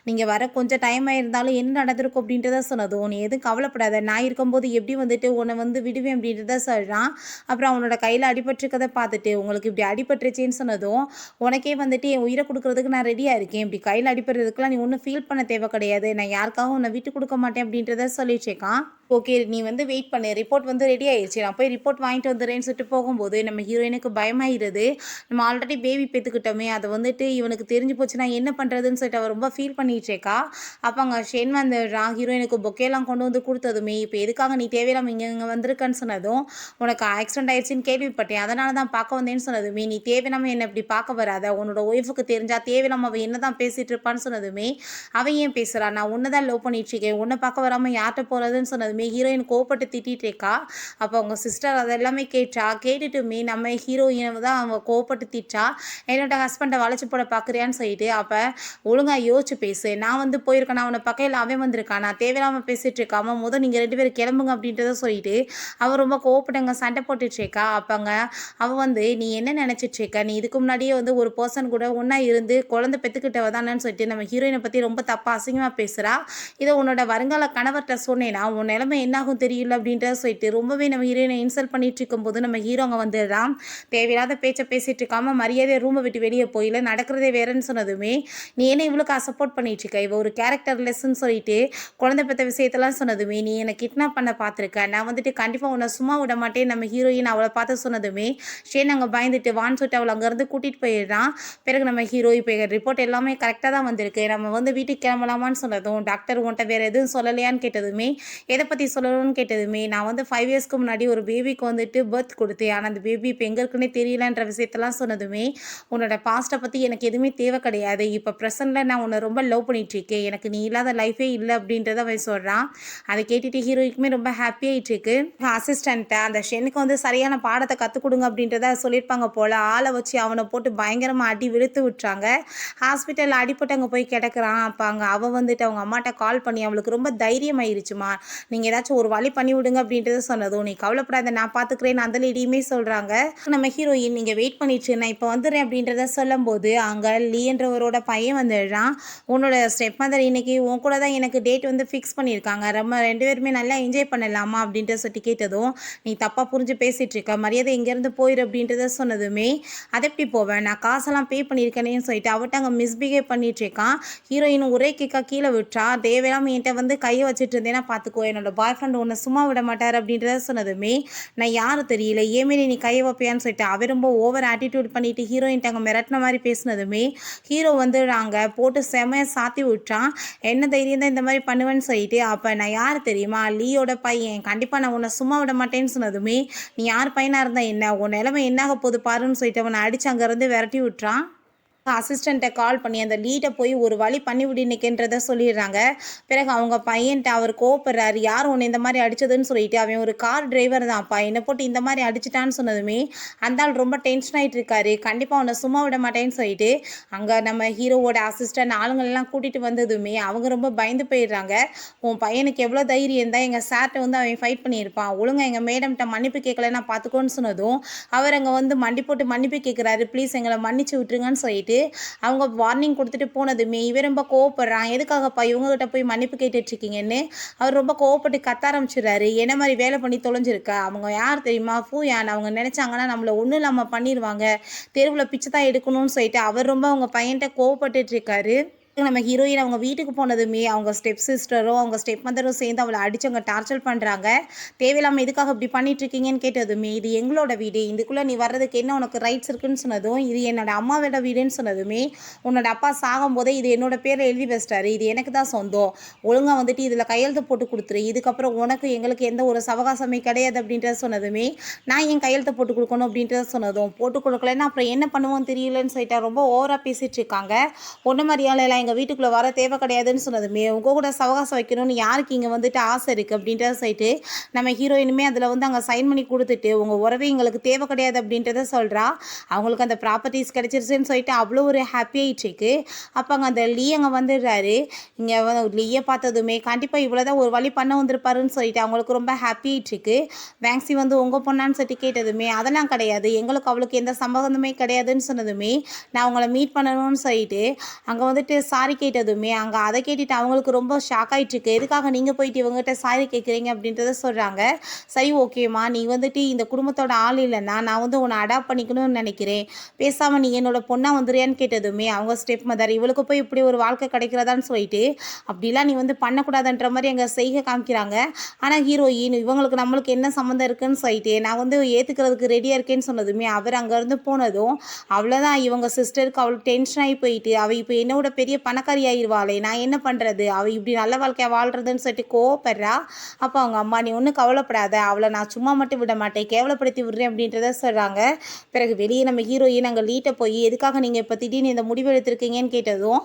நீங்கள் வர கொஞ்சம் டைம் ஆயிருந்தாலும் என்ன நடந்திருக்கும் அப்படின்றத சொன்னதும், நீ எதுவும் கவலைப்படாத, நான் இருக்கும்போது எப்படி வந்துட்டு உன்னை வந்து விடுவேன் அப்படின்றத சொல்கிறான். அப்புறம் அவனோட கையில் அடிபட்டிருக்கதை பார்த்துட்டு உங்களுக்கு இப்படி அடிபட்டுருச்சேன்னு சொன்னதும், உனக்கே வந்துட்டு என் உயிரை கொடுக்குறதுக்கு நான் ரெடியாக இருக்கேன், இப்படி கையில் அடிபடுறதுக்குலாம் நீ ஒன்றும் ஃபீல் பண்ண தேவை கிடையாது, நான் யாருக்காகவும் உன்னை விட்டு கொடுக்க மாட்டேன் அப்படின்றத சொல்லிச்சேக்கான். ஓகே நீ வந்து வெயிட் பண்ணு, ரிப்போர்ட் வந்து ரெடி ஆயிடுச்சு, நான் போய் ரிப்போர்ட் வாங்கிட்டு வந்துடுறேன்னு சொல்லிட்டு போகும்போது நம்ம ஹீரோயினுக்கு பயமாயிருது. நம்ம ஆல்ரெடி பேபி பெற்றுக்கிட்டோமே, அதை வந்துட்டு இவனுக்கு தெரிஞ்சு போச்சுன்னா என்ன பண்ணுறதுன்னு சொல்லிட்டு அவள் ரொம்ப ஃபீல் பண்ணிகிட்ருக்கா. அப்போ அங்கே ஷென் வந்துடுறான். ஹீரோயினுக்கு பொக்கேலாம் கொண்டு வந்து கொடுத்ததுமே இப்போ எதுக்காக நீ தேவையில்லாமல் இங்கே வந்திருக்கன்னு சொன்னதும், உனக்கு ஆக்சிடென்ட் ஆயிடுச்சுன்னு கேள்விப்பட்டேன், அதனால தான் பார்க்க வந்தேன்னு சொன்னதுமே, நீ தேவையில்லாமல் என்னை இப்படி பார்க்க வராத, உன்னோட ஒய்ஃபுக்கு தெரிஞ்சால் தேவையில்லாமல் அவள் என்ன தான் பேசிகிட்டு இருப்பான்னு சொன்னதுமே, அவன் ஏன் பேசுகிறா, நான் உன்னை தான் லவ் பண்ணிகிட்ருக்கேன், உன்னை பார்க்க வராமல் யார்கிட்ட போகிறதுன்னு சொன்னதுமே ஹீரோயின் கோவப்பட்டு திட்டிகிட்டு இருக்கா. அப்போ அவங்க சிஸ்டர் அதெல்லாமே கேட்டுட்டுமே நம்ம ஹீரோயினை தான் அவங்க கோவப்பட்டு திட்டா. என்னோட ஹஸ்பண்டை வளைச்சி போட பார்க்குறியான்னு சொல்லிட்டு, அப்போ ஒழுங்காக யோசிச்சு பேசு, நான் வந்து போயிருக்கேன், அவனை பக்கையில் அவன் வந்திருக்கான், நான் தேவையில்லாமல் பேசிகிட்டு இருக்காம முதல் நீங்கள் 2 பேரும் கிளம்புங்க அப்படின்றத சொல்லிட்டு அவள் ரொம்ப கோவப்பட்டவங்க சண்டை போட்டுட்ருக்கா. அப்போங்க அவள் வந்து நீ என்ன நினச்சிட்ருக்க, நீ இதுக்கு முன்னாடியே வந்து ஒரு பர்சன் கூட ஒன்றா இருந்து குழந்தை பெற்றுக்கிட்டவ தானேன்னு சொல்லிட்டு நம்ம ஹீரோயினை பற்றி ரொம்ப தப்பாக அசிங்கமாக பேசுகிறா. இதை உன்னோட வருங்கால கணவர்கிட்ட சொன்னேன்னா உன் நிலைமை என்னாகும் தெரியல அப்படின்றத சொல்லிட்டு ரொம்பவே நம்ம ஹீரோயினை இன்சல்ட் பண்ணிட்டு இருக்கும்போது நம்ம ஹீரோ அங்கே வந்துடுறான். தேவையில்லாத பேச்சை பேசிகிட்டு இருக்காம மரியாதையை ரூமை விட்டு வெளியே போயில நடக்கிறதே வேறன்னு சொன்னதுமே, நீ என்ன இவளுக்கு சப்போர்ட் பண்ணிட்டு இருக்க, இவ ஒரு கேரக்டர் லெஸ்ன்னு சொல்லிட்டு குழந்தை பெற்ற விஷயத்தெல்லாம் சொன்னதுமே, நீ என்னை கிட்னாப் பண்ண பார்த்துருக்க, நான் வந்துட்டு கண்டிப்பாக உன்னை சும்மா விட மாட்டேன் நம்ம ஹீரோயின் அவளை பார்த்து சொன்னதுமே ஷேன் அங்கே பயந்துட்டு வான்னு சொல்லிட்டு அவளை அங்கேருந்து கூட்டிகிட்டு போயிடுறான். பிறகு நம்ம ஹீரோ இப்போ ரிப்போர்ட் எல்லாமே கரெக்டாக தான் வந்திருக்கு, நம்ம வந்து வீட்டுக்கு கிளம்பலாமான்னு சொன்னதும், டாக்டர் உன்ட்ட வேறு எதுவும் சொல்லலையான்னு கேட்டதுமே, எதை பற்றி சொல்லணும்னு கேட்டதுமே, நான் வந்து 5 இயர்ஸ்க்கு முன்னாடி ஒரு பேபிக்கு வந்துட்டு பர்த் கொடுத்தேன். ஆனா அந்த பேபி இப்ப எங்க இருக்குன்னே தெரியலன்ற விஷயத்தலாம் சொன்னதுமே, "உன்னோட பாஸ்ட்ட பத்தி எனக்கு எதுவுமே தேவை கிடையாது. இப்ப பிரசன்ட்ல நான் உன்ன ரொம்ப லவ் பண்ணிட்டுருக்கேன். எனக்கு நீ இல்லாத லைஃபே இல்ல." அப்படின்றத அவன் சொல்றான். அத கேட்டுட்டு ஹீரோயினுக்குமே ரொம்ப ஹாப்பி ஆயிட்டுருக்கு. அசிஸ்டன்ட்ட அந்த ஷென்னுக்கு வந்து சரியான பாடத்த கத்துக் குடுங்க அப்படின்றத சொல்லியிருப்பாங்க போல. ஆள வச்சு அவன போட்டு பயங்கரமா அடி வெளுத்து விட்டுறாங்க. ஹாஸ்பிட்டல்ல அடிபட்டு அங்க போய் கிடக்குறான். அப்ப அங்க அவ வந்துட்டு அவங்க அம்மாட்ட கால் பண்ணி அவளுக்கு ரொம்ப தைரியமாயிருச்சுமா. நீங்க ஏதாச்சும் ஒரு வழி பண்ணி விடுங்க அப்படின்றத சொன்னதும், "நீ கவலைப்படாத நான் பார்த்துக்கிறேன்னு" அந்த லேடியுமே சொல்றாங்க. நம்ம ஹீரோயின் "நீங்க வெயிட் பண்ணிட்டு நான் இப்ப வந்துடுறேன்" அப்படின்றத சொல்லும்போது, அங்க லீன்றவரோட பையன் வந்துடுறான். "உன்னோட ஸ்டெப் மதர் இன்னைக்கு உன் கூட தான் எனக்கு டேட் வந்து ஃபிக்ஸ் பண்ணியிருக்காங்க. நம்ம 2 பேருமே நல்லா என்ஜாய் பண்ணலாமா?" அப்படின்ட்டு சொல்லி கேட்டதும், "நீ தப்பா புரிஞ்சு பேசிட்டு இருக்க. மரியாதை இங்கேருந்து போயிரு" அப்படின்றத சொன்னதுமே, "அது எப்படி போவேன்? நான் காசெல்லாம் பே பண்ணியிருக்கேனேன்னு" சொல்லிட்டு அவட்ட அங்க மிஸ்பிஹேவ் பண்ணிட்டு இருக்கான். ஹீரோயின் ஒரே கிக்கா கீழ விட்டுறா. "தேவையில்லாம என்ட்ட வந்து கைய வச்சுட்டு இருந்தேன்னா பார்த்துக்கோ, என்னோட பாய் ஃப்ரெண்ட் உன்ன சும்மா விட மாட்டாரு" அப்படின்றத சொன்னதுமே, "நான் யாரு தெரியல, என் மேல நீ கைய வைப்பியான்னு" சொல்லிட்டு அவன் ரொம்ப ஓவர் ஆட்டிட்யூட் பண்ணிட்டு ஹீரோயின்ட்ட அங்க மிரட்டுன மாரி பேசினதுமே, ஹீரோ வந்து அங்க போட்டு செமையா சாத்தி விட்டுறான். "என்ன தைரியம் தான் இந்த மாரி பண்ணுவேன்னு" சொல்லிட்டு, "அப்ப நான் யாரு தெரியுமா? லீயோட பையன். கண்டிப்பா நான் உன்ன சும்மா விட மாட்டேன்னு" சொன்னதுமே, "நீ யார் பையனா இருந்தா என்ன? உன் நிலைமை என்னாக போகுது பாருன்னு" சொல்லிட்டு அவன அடிச்சு அங்கருந்து விரட்டி விட்டுறான். அசிஸ்டண்ட்ட கால் பண்ணி அந்த லீட போய் ஒரு வழி பண்ணிவிடு இன்னைக்குன்றத சொல்லிடுறாங்க. பிறகு அவங்க பையன்ட்ட அவர் கோவப்படுறாரு. "யார் உன்ன இந்த மாரி அடிச்சதுன்னு" சொல்லிட்டு, "அவன் ஒரு கார் டிரைவர் தான்ப்பா. என்ன போட்டு இந்த மாரி அடிச்சுட்டான்னு" சொன்னதுமே, அந்த ஆள் ரொம்ப டென்ஷன் ஆயிட்டு இருக்காரு. கண்டிப்பா உன்ன சும்மா விட மாட்டேன்னு சொல்லிட்டு, அங்க நம்ம ஹீரோவோட அசிஸ்டன்ட் ஆளுங்களெல்லாம் கூட்டிட்டு வந்ததுமே, அவங்க ரொம்ப பயந்து போயிடுறாங்க. "உன் பையனுக்கு எவ்வளோ தைரியம் இருந்தா எங்க சார்ட்ட வந்து அவன் ஃபைட் பண்ணியிருப்பான். ஒழுங்கா எங்க மேடம்ட்ட மன்னிப்பு கேட்கலன்னா பார்த்துக்கோன்னு" சொன்னதும், அவர் அங்க வந்து மண்டி போட்டு மன்னிப்பு கேட்குறாரு. "ப்ளீஸ் எங்கள மன்னிச்சு விட்டுருங்கன்னு" சொல்லிட்டு அவங்க வார்னிங் குடுத்துட்டு போனதுமே, இவன் ரொம்ப கோவப்படுறான். "எதுக்காகப்பா இவங்ககிட்ட போய் மன்னிப்பு கேட்டுட்ருக்கீங்கன்னு?" அவர் ரொம்ப கோவப்பட்டு கத்த ஆரம்பிச்சுடுறாரு. "என்ன மாரி வேலை பண்ணி தொலைஞ்சிருக்க? அவங்க யார் தெரியுமா? ஃபூயான். அவங்க நெனச்சாங்கன்னா நம்மள ஒண்ணும் இல்லாம பண்ணிருவாங்க. தெருவுல பிச்சை தான் எடுக்கணும்னு" சொல்லிட்டு அவர் ரொம்ப அவங்க பையன்ட்ட கோவப்பட்டுட்ருக்காரு. நம்ம ஹீரோயின் அவங்க வீட்டுக்கு போனதுமே, அவங்க ஸ்டெப் சிஸ்டரும், அவங்க ஸ்டெப் மதரும் சேர்ந்து அவள அடிச்சு அங்க டார்ச்சர் பண்றாங்க. "தேவையில்லாம எதுக்காக இப்படி பண்ணிட்டுருக்கீங்கன்னு" கேட்டதுமே, "இது எங்களோட வீடு. இதுக்குள்ள நீ வர்றதுக்கு என்ன உனக்கு ரைட்ஸ் இருக்குன்னு" சொன்னதும், "இது என்னோட அம்மாவோட வீடுன்னு" சொன்னதுமே, "உன்னோட அப்பா சாகும்போதே இது என்னோட பேர்ல எழுதி வச்சுட்டாரு. இது எனக்கு தான் சொந்தம். ஒழுங்கா வந்துட்டு இதுல கையெழுத்து போட்டு குடுத்துரு. இதுக்கப்புறம் உனக்கு எங்களுக்கு எந்த ஒரு சவகாசமே கிடையாது" அப்படின்றத சொன்னதுமே, "நான் ஏன் கையெழுத்து போட்டு குடுக்கணும்?" அப்படின்றத சொன்னதும், "போட்டு குடுக்கலன்னா அப்புறம் என்ன பண்ணுவோன்னு தெரியலன்னு" சொல்லிட்டு ரொம்ப ஓவரா பேசிட்டு இருக்காங்க. "உன்ன மாரி ஆளெல்லாம் எங்க வீட்டுக்குள்ள வர தேவை கிடையாதுன்னு" சொன்னதுமே, "உங்க கூட சவகாசம் வைக்கணும்னு யாருக்கு இங்க வந்துட்டு ஆசை இருக்கு?" அப்படின்றத சொல்லிட்டு, நம்ம ஹீரோயினுமே அதில வந்து அங்க சைன் பண்ணி குடுத்துட்டு, "உங்க உறவே எங்களுக்கு தேவை கிடையாது" அப்படின்றத சொல்றா. அவங்களுக்கு அந்த ப்ராப்பர்ட்டீஸ் கிடைச்சிருச்சுன்னு சொல்லிட்டு அவ்வளோ ஒரு ஹாப்பி ஆயிட்டுருக்கு. அப்ப அங்க அந்த லீ அங்க வந்துடுறாரு. இங்க லீய பார்த்ததுமே, கண்டிப்பா இவ்வளோ தான் ஒரு வழி பண்ண வந்திருப்பாருன்னு சொல்லிட்டு அவங்களுக்கு ரொம்ப ஹாப்பி ஆயிட்டுருக்கு. "வேங்ஸி வந்து உங்க பொண்ணான்னு?" சொல்லிட்டு கேட்டதுமே, "அதெல்லாம் கிடையாது. எங்களுக்கு அவளுக்கு எந்த சம்மந்தமே கிடையாதுன்னு" சொன்னதுமே, "நான் உங்கள மீட் பண்ணணும்னு" சொல்லிட்டு அங்க வந்துட்டு சாரி கேட்டதுமே, அங்க அத கேட்டுட்டு அவங்களுக்கு ரொம்ப ஷாக் ஆயிட்டுருக்கு. "எதுக்காக நீங்க போயிட்டு இவங்ககிட்ட சாரி கேட்குறீங்க?" அப்படின்றத சொல்றாங்க. "சரி ஓகேம்மா, நீ வந்துட்டு இந்த குடும்பத்தோட ஆள் இல்லன்னா, நான் வந்து உன்ன அடாப்ட் பண்ணிக்கணும்னு நெனைக்கிறேன். பேசாம நீ என்னோட பொண்ணா வந்துறியான்னு" கேட்டதுமே, அவங்க ஸ்டெப் மதர் "இவளுக்கு போய் இப்படி ஒரு வாழ்க்கை கிடைக்கிறதான்னு" சொல்லிட்டு, "அப்படிலாம் நீ வந்து பண்ணக்கூடாதுன்ற" மாரி அங்க செய்கை காமிக்கிறாங்க. ஆனா ஹீரோயின் "இவங்களுக்கு நம்மளுக்கு என்ன சம்மந்தம் இருக்குன்னு" சொல்லிட்டு, "நான் வந்து ஏத்துக்கிறதுக்கு ரெடியா இருக்கேன்னு" சொன்னதுமே, அவர் அங்கருந்து போனதும், அவ்வளோதான் இவங்க சிஸ்டருக்கு அவளுக்கு டென்ஷன் ஆகி போயிட்டு, "அவ இப்ப என்னோட பெரிய பணக்காரி ஆயிருவாளே! நான் என்ன பண்றது? அவ இப்படி நல்ல வாழ்க்கையா வாழ்றதுன்னு" சொல்லிட்டு கோவப்படுறா. அப்ப அவங்க அம்மா, "நீ ஒண்ணும் கவலைப்படாத. அவள நான் சும்மா மட்டும் விட மாட்டேன். கேவலப்படுத்தி விடுறேன்" அப்படின்றத சொல்றாங்க. பிறகு வெளியே நம்ம ஹீரோயின் அங்க லீட்ட போய், "எதுக்காக நீங்க இப்ப திடீர்னு இந்த முடிவு எடுத்திருக்கீங்கன்னு" கேட்டதும்,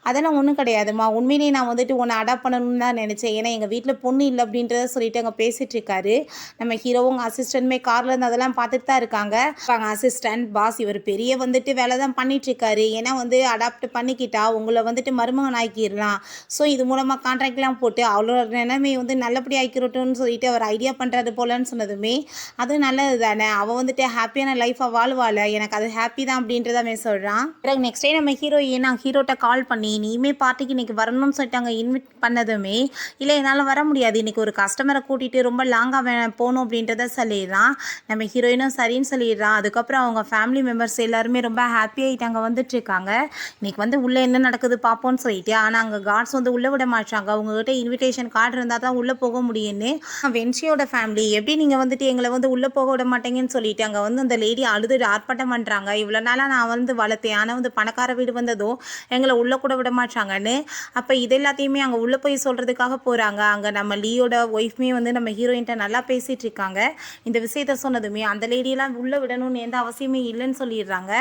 "அதெல்லாம் ஒண்ணும் கிடையாதும்மா. உண்மையிலேயே நான் வந்துட்டு உன்ன அடாப்ட் பண்ணணும்னு தான் நெனச்சேன். ஏன்னா எங்க வீட்ல பொண்ணு இல்ல" அப்படின்றத சொல்லிட்டு அங்க பேசிட்டு இருக்காரு. நம்ம ஹீரோவும் அசிஸ்டன்ட்டுமே கார்ல இருந்து அதெல்லாம் பார்த்துட்டு தான் இருக்காங்க. அவங்க அசிஸ்டன்ட், "பாஸ் இவர் பெரிய வந்துட்டு வேலை தான் பண்ணிட்டு இருக்காரு. ஏன்னா வந்து அடாப்ட் பண்ணிக்கிட்டா உங்கள வந்துட்டு மருமகன் ஆக்கிரலாம். ஸோ இது மூலமா கான்ட்ராக்ட்லாம் போட்டு அவளோட நிலைமைய வந்து நல்லபடியா ஆக்கிரட்டும்னு" சொல்லிட்டு அவர் ஐடியா பண்றாரு போலன்னு சொன்னதுமே, "அது நல்லது தானே. அவ வந்துட்டு ஹாப்பியான லைஃபா வாழ்வாள. எனக்கு அது ஹாப்பி தான்" அப்படின்றத அவன் சொல்றான். பிறகு நெக்ஸ்ட் டே நம்ம ஹீரோயின் ஹீரோட்ட கால் பண்ணி, "நீயுமே பார்ட்டிக்கு இன்னைக்கு வரணும்னு" சொல்லிட்டு அங்க இன்வைட் பண்ணதுமே, "இல்ல என்னால வர முடியாது. இன்னைக்கு ஒரு கஸ்டமர கூட்டிட்டு ரொம்ப லாங்கா போணும்" அப்படின்றத சொல்லிடுறான். நம்ம ஹீரோயினும் சரின்னு சொல்லிடுறா. அதுக்கப்புறம் அவங்க ஃபேமிலி மெம்பர்ஸ் எல்லாருமே ரொம்ப ஹாப்பி ஆயிட்டு அங்க வந்துட்டுருக்காங்க. இன்னைக்கு வந்து உள்ள என்ன நடக்குது பார்ப்போம்னு சொல்லிட்டு. ஆனால் அங்கே கார்ட்ஸ் வந்து உள்ளே விட மாட்டாங்க. அவங்ககிட்ட இன்விடேஷன் கார்டு இருந்தால் தான் உள்ளே போக முடியும்னு. வென்ஷியோட ஃபேமிலி எப்படி நீங்கள் வந்துட்டு எங்களை வந்து உள்ளே போக விட மாட்டேங்கன்னு சொல்லிட்டு அங்கே வந்து அந்த லேடி அழுது ஆர்ப்பாட்டம் பண்ணுறாங்க. இவ்வளோ நாளாக நான் வந்து வளர்த்தேன், ஆனால் வந்து பணக்கார வீடு வந்ததும் எங்களை உள்ளே கூட விட மாட்டாங்கன்னு. அப்போ இது எல்லாத்தையுமே அங்கே உள்ளே போய் சொல்கிறதுக்காக போகிறாங்க. அங்கே நம்ம லீயோட ஒய்ஃப்மே வந்து நம்ம ஹீரோயின்ட்ட நல்லா பேசிகிட்டு இருக்காங்க. இந்த விஷயத்த சொன்னதுமே அந்த லேடியெல்லாம் உள்ளே விடணும்னு எந்த அவசியமே இல்லைன்னு சொல்லிடுறாங்க.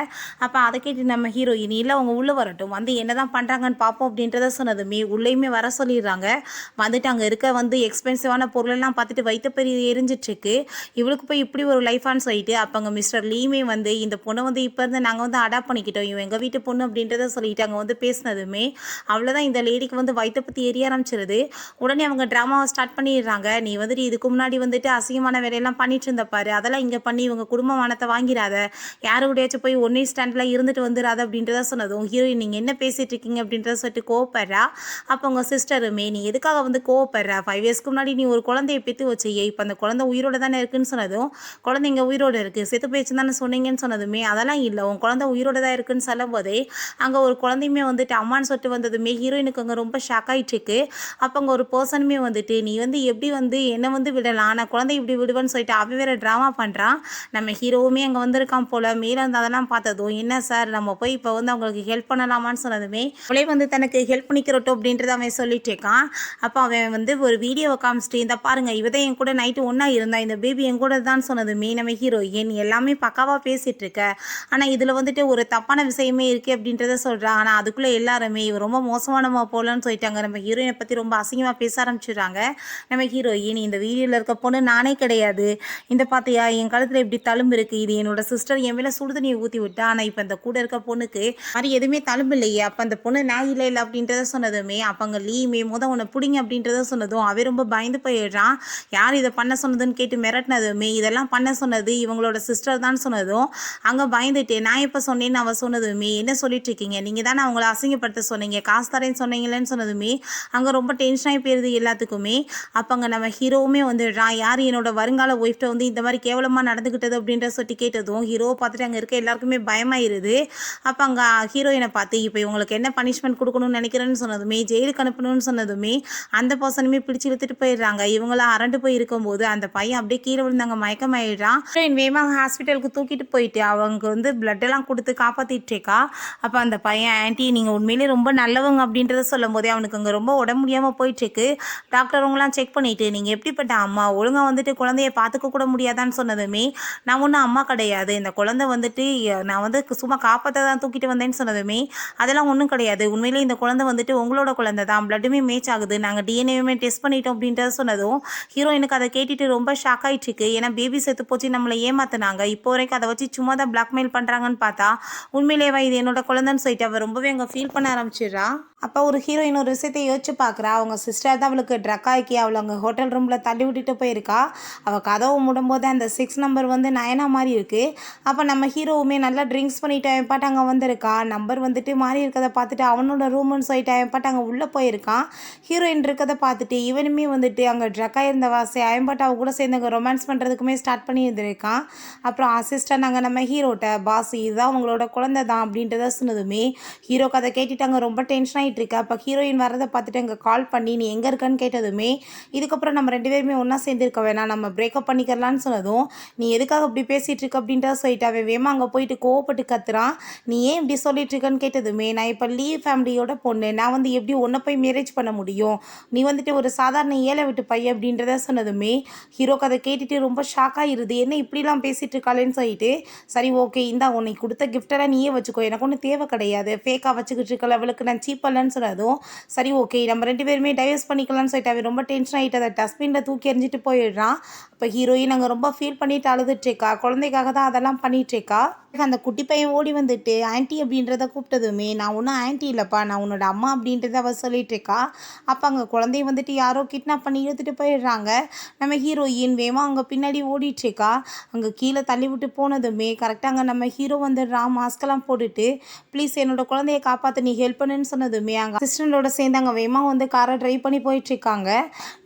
அப்போ அதை கேட்டு நம்ம ஹீரோயின் இல்லை அவங்க உள்ளே வரட்டும், வந்து என்ன தான் பண்ணுறாங்கன்னு பார்ப்போம் அப்படின்றத சொன்னதுமே உள்ளேயுமே வர சொல்லிடுறாங்க. வந்துட்டு அங்கே இருக்க வந்து எக்ஸ்பென்சிவான பொருளெல்லாம் பார்த்துட்டு வயிற்று பெரிய எரிஞ்சிட்ருக்கு. இவளுக்கு போய் இப்படி ஒரு லைஃபான்னு சொல்லிட்டு அப்போ அங்கே மிஸ்டர் லீமே வந்து இந்த பொண்ணை வந்து இப்போ இருந்து நாங்கள் வந்து அடாப்ட் பண்ணிக்கிட்டோம், இவன் எங்கள் வீட்டு பொண்ணு அப்படின்றத சொல்லிட்டு அங்கே வந்து பேசினதுமே அவ்வளோதான் இந்த லேடிக்கு வந்து வயிற்றை பற்றி எரிய ஆரம்பிச்சிருது. உடனே அவங்க ட்ராமாவை ஸ்டார்ட் பண்ணிடுறாங்க. நீ வந்துட்டு இதுக்கு முன்னாடி வந்துட்டு அசிங்கமான வேலையெல்லாம் பண்ணிட்டு இருந்தப்பாரு, அதெல்லாம் இங்கே பண்ணி இவங்க குடும்பமானத்தை வாங்கிறாத, யாரு கூடயாச்சும் போய் ஒன்னே ஸ்டாண்டில் இருந்துட்டு வந்துடாத அப்படின்றத சொன்னதும் ஹீரோயின் நீங்கள் என்ன பேசிகிட்டு இருக்கீங்க அப்படின்றத சொல்லிட்டு கோவப்படுறா. அப்போ உங்கள் சிஸ்டருமே நீ எதுக்காக வந்து கோவப்படுற, 5 இயர்ஸ்க்கு முன்னாடி நீ ஒரு குழந்தைய பெற்று வச்சியே, இப்போ அந்த குழந்தை உயிரோட தானே இருக்குன்னு சொன்னதும் குழந்தைங்க உயிரோடு இருக்குது செத்து போயிடுச்சு தானே சொன்னீங்கன்னு சொன்னதுமே அதெல்லாம் இல்லை உன் குழந்தை உயிரோட தான் இருக்குன்னு சொல்லும் போதே அங்கே ஒரு குழந்தையுமே வந்துட்டு அம்மான்னு சொல்லிட்டு வந்ததுமே ஹீரோயினுக்கு அங்கே ரொம்ப ஷாக் ஆகிட்டுருக்கு. அப்போ அங்கே ஒரு பர்சனுமே வந்துட்டு நீ வந்து எப்படி வந்து என்னை வந்து விடலாம், நான் குழந்தை இப்படி விடுவேன்னு சொல்லிட்டு அவன் வேறு ட்ராமா பண்ணுறான். நம்ம ஹீரோவுமே அங்கே வந்திருக்கான் போல். மேலே வந்து அதெல்லாம் பார்த்ததும் என்ன சார் நம்ம போய் இப்போ வந்து அவங்களுக்கு ஹெல்ப் பண்ணலாமான்னு சொன்னதுமே அவளே வந்து தனக்கு ஹெல்ப் பண்ணிக்கிறட்டும் அப்படின்றத அவன் சொல்லிட்டு இருக்கான். அப்போ அவன் வந்து ஒரு வீடியோவை காமிச்சிட்டு இந்த பாருங்க இவதான் என் கூட நைட்டு ஒன்றா இருந்தா, இந்த பேபி என் கூட தான் சொன்னதுமே நம்ம ஹீரோயின் எல்லாமே பக்காவாக பேசிகிட்டு இருக்க, ஆனால் இதில் வந்துட்டு ஒரு தப்பான விஷயமே இருக்குது அப்படின்றத சொல்கிறான். ஆனால் அதுக்குள்ளே எல்லாருமே இவ ரொம்ப மோசமானமா போகலன்னு சொல்லிட்டாங்க. நம்ம ஹீரோயினை பற்றி ரொம்ப அசிங்கமாக பேச ஆரம்பிச்சிடுறாங்க. நம்ம ஹீரோயின் இந்த வீடியோவில் இருக்க பொண்ணு நானே கிடையாது, இந்த பார்த்தியா என் கழுத்தில் இப்படி தழும்பு இருக்குது, இது என்னோட சிஸ்டர் என் மேலே சுடுதண்ணியை ஊற்றி விட்டா, ஆனால் இப்போ இந்த கூட இருக்க பொண்ணுக்கு மாதிரி எதுவுமே தழும்பு இல்லையே, அப்போ அந்த பொண்ணு நான் இல்லை அப்படின்றத சொன்னதுமே அப்போ அங்கே லீமே உன்னை பிடிங்க அப்படின்றத சொன்னதும் அவன் ரொம்ப பயந்து போயிடுறான். யார் இதை பண்ண சொன்னதுன்னு கேட்டு மிரட்டினதுமே இதெல்லாம் பண்ண சொன்னது இவங்களோட சிஸ்டர் தான் சொன்னதும் அங்கே பயந்துட்டு நான் எப்போ சொன்னேன்னு அவள் சொன்னதுமே என்ன சொல்லிட்டு இருக்கீங்க, நீங்கள் தானே அவங்கள அசிங்கப்படுத்த சொன்னீங்க, காசு தரேன்னு சொன்னீங்களேன்னு சொன்னதுமே அங்கே ரொம்ப டென்ஷனாகி போயிருது எல்லாத்துக்குமே. அப்போ அங்கே நம்ம ஹீரோவுமே வந்துடுறான். யார் என்னோட வருங்கால ஒய்ஃப்ட்ட வந்து இந்த மாதிரி கேவலமாக நடந்துக்கிட்டது அப்படின்ற சொல்லி கேட்டதும் ஹீரோவை பார்த்துட்டு அங்கே இருக்க எல்லாருக்குமே பயமாயிருது. அப்போ அங்கே ஹீரோயினை பார்த்து இப்போ இவங்களுக்கு என்ன பனிஷ்மெண்ட் கொடுக்கணும்னு நினைக்கிறேன்னு சொன்னதுமே ஜெயிலுக்கு அனுப்பணும்னு சொன்னதுமே அந்த பர்சனுமே பிடிச்சி இழுத்துட்டு போயிடுறாங்க. இவங்களாம் அரண்டு போய் இருக்கும்போது அந்த பையன் அப்படியே கீழே விழுந்தாங்க மயக்கமாயிடுறான். வேகமாக ஹாஸ்பிட்டலுக்கு தூக்கிட்டு போயிட்டு அவங்க வந்து பிளட் எல்லாம் கொடுத்து காப்பாற்றிட்டு இருக்கா. அப்போ அந்த பையன் ஆன்ட்டி நீங்கள் உண்மையிலே ரொம்ப நல்லவங்க அப்படின்றத சொல்லும் போதே அவனுக்கு அங்கே ரொம்ப உடம்பு முடியாமல் போயிட்டுருக்கு. டாக்டருங்களாம் செக் பண்ணிவிட்டு நீங்கள் எப்படிப்பட்ட அம்மா, ஒழுங்காக வந்துட்டு குழந்தைய பார்த்துக்க கூட முடியாதான்னு சொன்னதுமே நான் ஒன்றும் அம்மா கிடையாது, இந்த குழந்தை வந்துட்டு நான் வந்து சும்மா காப்பாற்ற தான் தூக்கிட்டு வந்தேன்னு சொன்னதுமே அதெல்லாம் ஒன்றும் கிடையாது, உண்மையிலே இந்த குழந்தை வந்துட்டு உங்களோட குழந்தை தான், பிளட்டுமே மேட்ச் ஆகுது, நாங்கள் டிஎன்ஏவுமே டெஸ்ட் பண்ணிட்டோம் அப்படின்றத சொன்னதும் ஹீரோயினுக்கு அதை கேட்டுட்டு ரொம்ப ஷாக் ஆகிட்டுருக்கு. ஏன்னா பேபி செத்து போச்சு நம்மளை ஏமாத்தினாங்க, இப்போ வரைக்கும் அதை வச்சு சும்மா தான் பிளாக்மெயில் பண்ணுறாங்கன்னு பார்த்தா உண்மையிலேவா இது என்னோட குழந்தைன்னு சொல்லிட்டு அவள் ரொம்பவே அங்கே ஃபீல் பண்ண ஆரம்பிச்சிடுறா. அப்போ ஒரு ஹீரோயின் ஒரு விஷயத்தை யோசிச்சு பார்க்குறா. அவங்க சிஸ்டர் தான் அவளுக்கு ட்ரக் ஆக்கி அவளை அங்கே ஹோட்டல் ரூமில் தள்ளி விட்டுட்டு போயிருக்கா. அவள் கதவை மூடும்போது அந்த 6 நம்பர் வந்து நயனா மாதிரி இருக்குது. அப்போ நம்ம ஹீரோவுமே நல்லா ட்ரிங்க்ஸ் பண்ணிவிட்டு அவன் பாட்டு அங்கே வந்திருக்கா. நம்பர் வந்துட்டு மாறி இருக்கிறத பார்த்துட்டு அவனோட ரூம்னு சொல்லிட்டு அவன் பாட்டு அங்கே உள்ளே போயிருக்கான். ஹீரோயின் இருக்கிறத பார்த்துட்டு இவனுமே வந்துட்டு அங்கே ட்ரக் ஆகிருந்த வாசி அவன் அவ கூட சேர்ந்து அங்கே ரொமான்ஸ் பண்ணுறதுக்குமே ஸ்டார்ட் பண்ணி இருந்திருக்கான். அப்புறம் அசிஸ்டன்ட் அங்கே நம்ம ஹீரோட்ட பாஸ் இதுதான் அவங்களோட குழந்தை தான் அப்படின்றத சொன்னதுமே ஹீரோக்கு அதை கேட்டுட்டு அங்கே ரொம்ப டென்ஷன் ஆகிட்டு இருக்கா. அப்போ ஹீரோயின் வரதை பார்த்துட்டு அங்கே கால் பண்ணி நீ எங்கே இருக்கன்னு கேட்டதுமே இதுக்கப்புறம் நம்ம 2 பேருமே ஒன்றா சேர்ந்துருக்க வேணாம், நம்ம பிரேக்கப் பண்ணிக்கலான்னு சொன்னதும் நீ எதுக்காக இப்படி பேசிகிட்டு இருக்க அப்படின்றத சொல்லிட்டு அவன் வேமா அங்கே போயிட்டு கோவப்பட்டு கத்துறான். நீ ஏன் இப்படி சொல்லிட்டு இருக்கன்னு கேட்டதுமே நான் இப்போ லீவ் ஃபேமிலியோட பொண்ணு, நான் வந்து எப்படி ஒன்றை போய் மேரேஜ் பண்ண முடியும், நீ வந்துட்டு ஒரு சாதாரண ஏழை விட்டு பையன் அப்படின்றத சொன்னதுமே ஹீரோக்கு அதை கேட்டுட்டு ரொம்ப ஷாக் ஆகிருது. என்ன இப்படிலாம் பேசிகிட்டு இருக்காளேன்னு சொல்லிட்டு சரி ஓகே இந்தா உன்னை கொடுத்த கிஃப்டெல்லாம் நீயே வச்சுக்கோ, எனக்கு ஒன்றும் தேவை கிடையாது, ஃபேக்காக வச்சுக்கிட்டு இருக்கல அவளுக்கு நான் சீப்பல்லன்னு சொன்னதும் சரி ஓகே நம்ம 2 பேருமே டைவர்ஸ் பண்ணிக்கலாம்னு சொல்லிட்டு அவன் ரொம்ப டென்ஷன் ஆகிட்டு அதை டஸ்ட்பினில் தூக்கி எறிஞ்சிட்டு போயிடுறான். அப்போ ஹீரோயின் அங்கே ரொம்ப ஃபீல் பண்ணிட்டு அழுதுட்ருக்கா. குழந்தைக்காக தான் அதெல்லாம் பண்ணிகிட்ருக்கா. அந்த குட்டி பையன் ஓடி வந்துட்டு ஆன்ட்டி அப்படின்றத கூப்பிட்டதுமே நான் ஒன்றும் ஆன்ட்டி இல்லைப்பா, நான் உன்னோட அம்மா அப்படின்றத அவள் சொல்லிட்டு இருக்கா. அப்போ அங்கே குழந்தைய வந்துட்டு யாரோ கிட்னாப் பண்ணி இழுத்துட்டு போயிடுறாங்க. நம்ம ஹீரோயின் வேமா அங்கே பின்னாடி ஓடிட்டுருக்கா. அங்கே கீழே தள்ளி விட்டு போனதுமே கரெக்டாக அங்கே நம்ம ஹீரோ வந்துடுறான் மாஸ்கெல்லாம் போட்டுட்டு ப்ளீஸ் என்னோட குழந்தைய காப்பாற்ற நீ ஹெல்ப் பண்ணுன்னு சொன்னதுமே சொன்னதுமே அங்கே அசிஸ்டண்டோட சேர்ந்து அங்கே வேகமாக வந்து காரை ட்ரைவ் பண்ணி போயிட்டுருக்காங்க.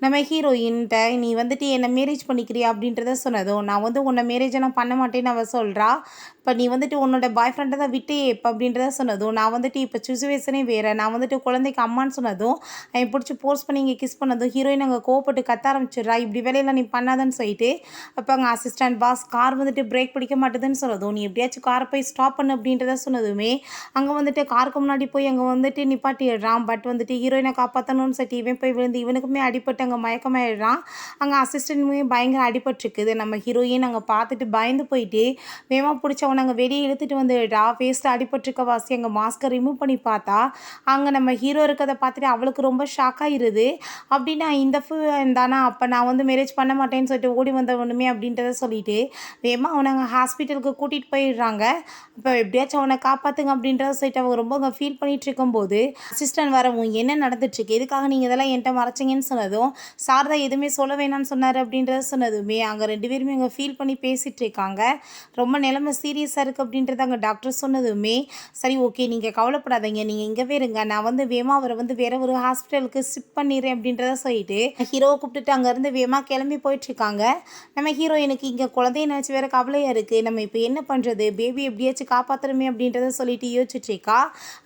நம்ம ஹீரோயின்கிட்ட நீ வந்துட்டு என்னை மேரேஜ் பண்ணிக்கிறியா அப்படின்றத சொன்னதும், நான் வந்து உன்னை மேரேஜை நான் பண்ண மாட்டேன்னு அவள் சொல்கிறா. இப்போ நீ வந்துட்டு உன்னோட பாய் ஃப்ரெண்டை தான் விட்டு எப்போ அப்படின்றத சொன்னதும், நான் வந்துட்டு இப்போ சுச்சுவேஷனே வேறு, நான் வந்துட்டு குழந்தைக்கு அம்மான்னு சொன்னதும், அவன் பிடிச்சி போர்ஸ் பண்ணி இங்கே கிஸ் பண்ணதும் ஹீரோயின் அங்கே கோவப்பட்டு கத்த ஆரம்பிச்சிடுறா. இப்படி வேலையெல்லாம் நீ பண்ணாதன்னு சொல்லிட்டு அப்போ அங்கே அசிஸ்டன்ட் பாஸ் கார் வந்துட்டு பிரேக் பிடிக்க மாட்டேதுன்னு சொன்னதும், நீ எப்படியாச்சும் காரை போய் ஸ்டாப் பண்ணு அப்படின்றத சொன்னதுமே அங்கே வந்துட்டு காருக்கு முன்னாடி போய் அங்கே வந்துட்டு நிப்பாட்டிடுறான். பட் வந்துட்டு ஹீரோயினை காப்பாற்றணும்னு சொல்லிட்டு இவன் போய் விழுந்து இவனுக்குமே அடிபட்டு அங்கே மயக்கமாயிடுறான். அங்கே அசிஸ்டன்ட்டுமே பயங்கர அடிபட்டுருக்குது. நம்ம ஹீரோயின் அங்கே பார்த்துட்டு பயந்து போயிட்டு வேகமாக பிடிச்சவனை அங்கே வெளியே இழுத்துட்டு வந்துடுறா. ஃபேஸில் அடிபட்டுருக்க வாசி அங்கே மாஸ்க்கை ரிமூவ் பண்ணி பார்த்தா அங்கே நம்ம ஹீரோ இருக்கிறத பார்த்துட்டு அவளுக்கு ரொம்ப ஷாக் ஆகிருது. அப்படின்னா இந்த தானா அப்போ நான் வந்து மேரேஜ் பண்ண மாட்டேன்னு சொல்லிட்டு ஓடி வந்தவனுமே அப்படின்றத சொல்லிட்டு வேகமாக அவனை அங்கே ஹாஸ்பிட்டலுக்கு கூட்டிகிட்டு போயிடுறாங்க. இப்போ எப்படியாச்சும் அவனை காப்பாற்றுங்க அப்படின்றத சொல்லிட்டு அவங்க ரொம்ப அங்கே ஃபீல் பண்ணிகிட்டு இருக்கும்போது அசிஸ்டன்ட் வரவும் என்ன நடந்துட்டுருக்கு, எதுக்காக நீங்கள் இதெல்லாம் என்கிட்ட மறைச்சிங்கன்னு சொன்னதும், சார் தான் எதுவுமே சொல்ல வேணாம்னு சொன்னார் அப்படின்றத சொன்னதுமே அங்கே 2 பேருமே அங்கே ஃபீல் பண்ணி பேசிகிட்டு இருக்காங்க. ரொம்ப நிலைமை சீரியஸாக இருக்குது அப்படின்றத அங்கே டாக்டர் சொன்னதுமே, சரி ஓகே நீங்கள் கவலைப்படாதீங்க, நீங்கள் இங்கேவே இருங்க, நான் வந்து வேகமாக அவரை வந்து வேற ஒரு ஹாஸ்பிட்டலுக்கு ஷிஃப்ட் பண்ணிடுறேன் அப்படின்றத சொல்லிட்டு ஹீரோவை கூப்பிட்டுட்டு அங்கேருந்து வேகமாக கிளம்பி போயிட்டுருக்காங்க. நம்ம ஹீரோயினுக்கு இங்கே குழந்தைய நினச்சி வேறு கவலையாக இருக்குது, நம்ம இப்போ என்ன பண்ணுறது, பேபி எப்படியாச்சும் காப்பாற்றணுமே அப்படின்றத சொல்லிட்டு யோசிச்சுட்ருக்கா.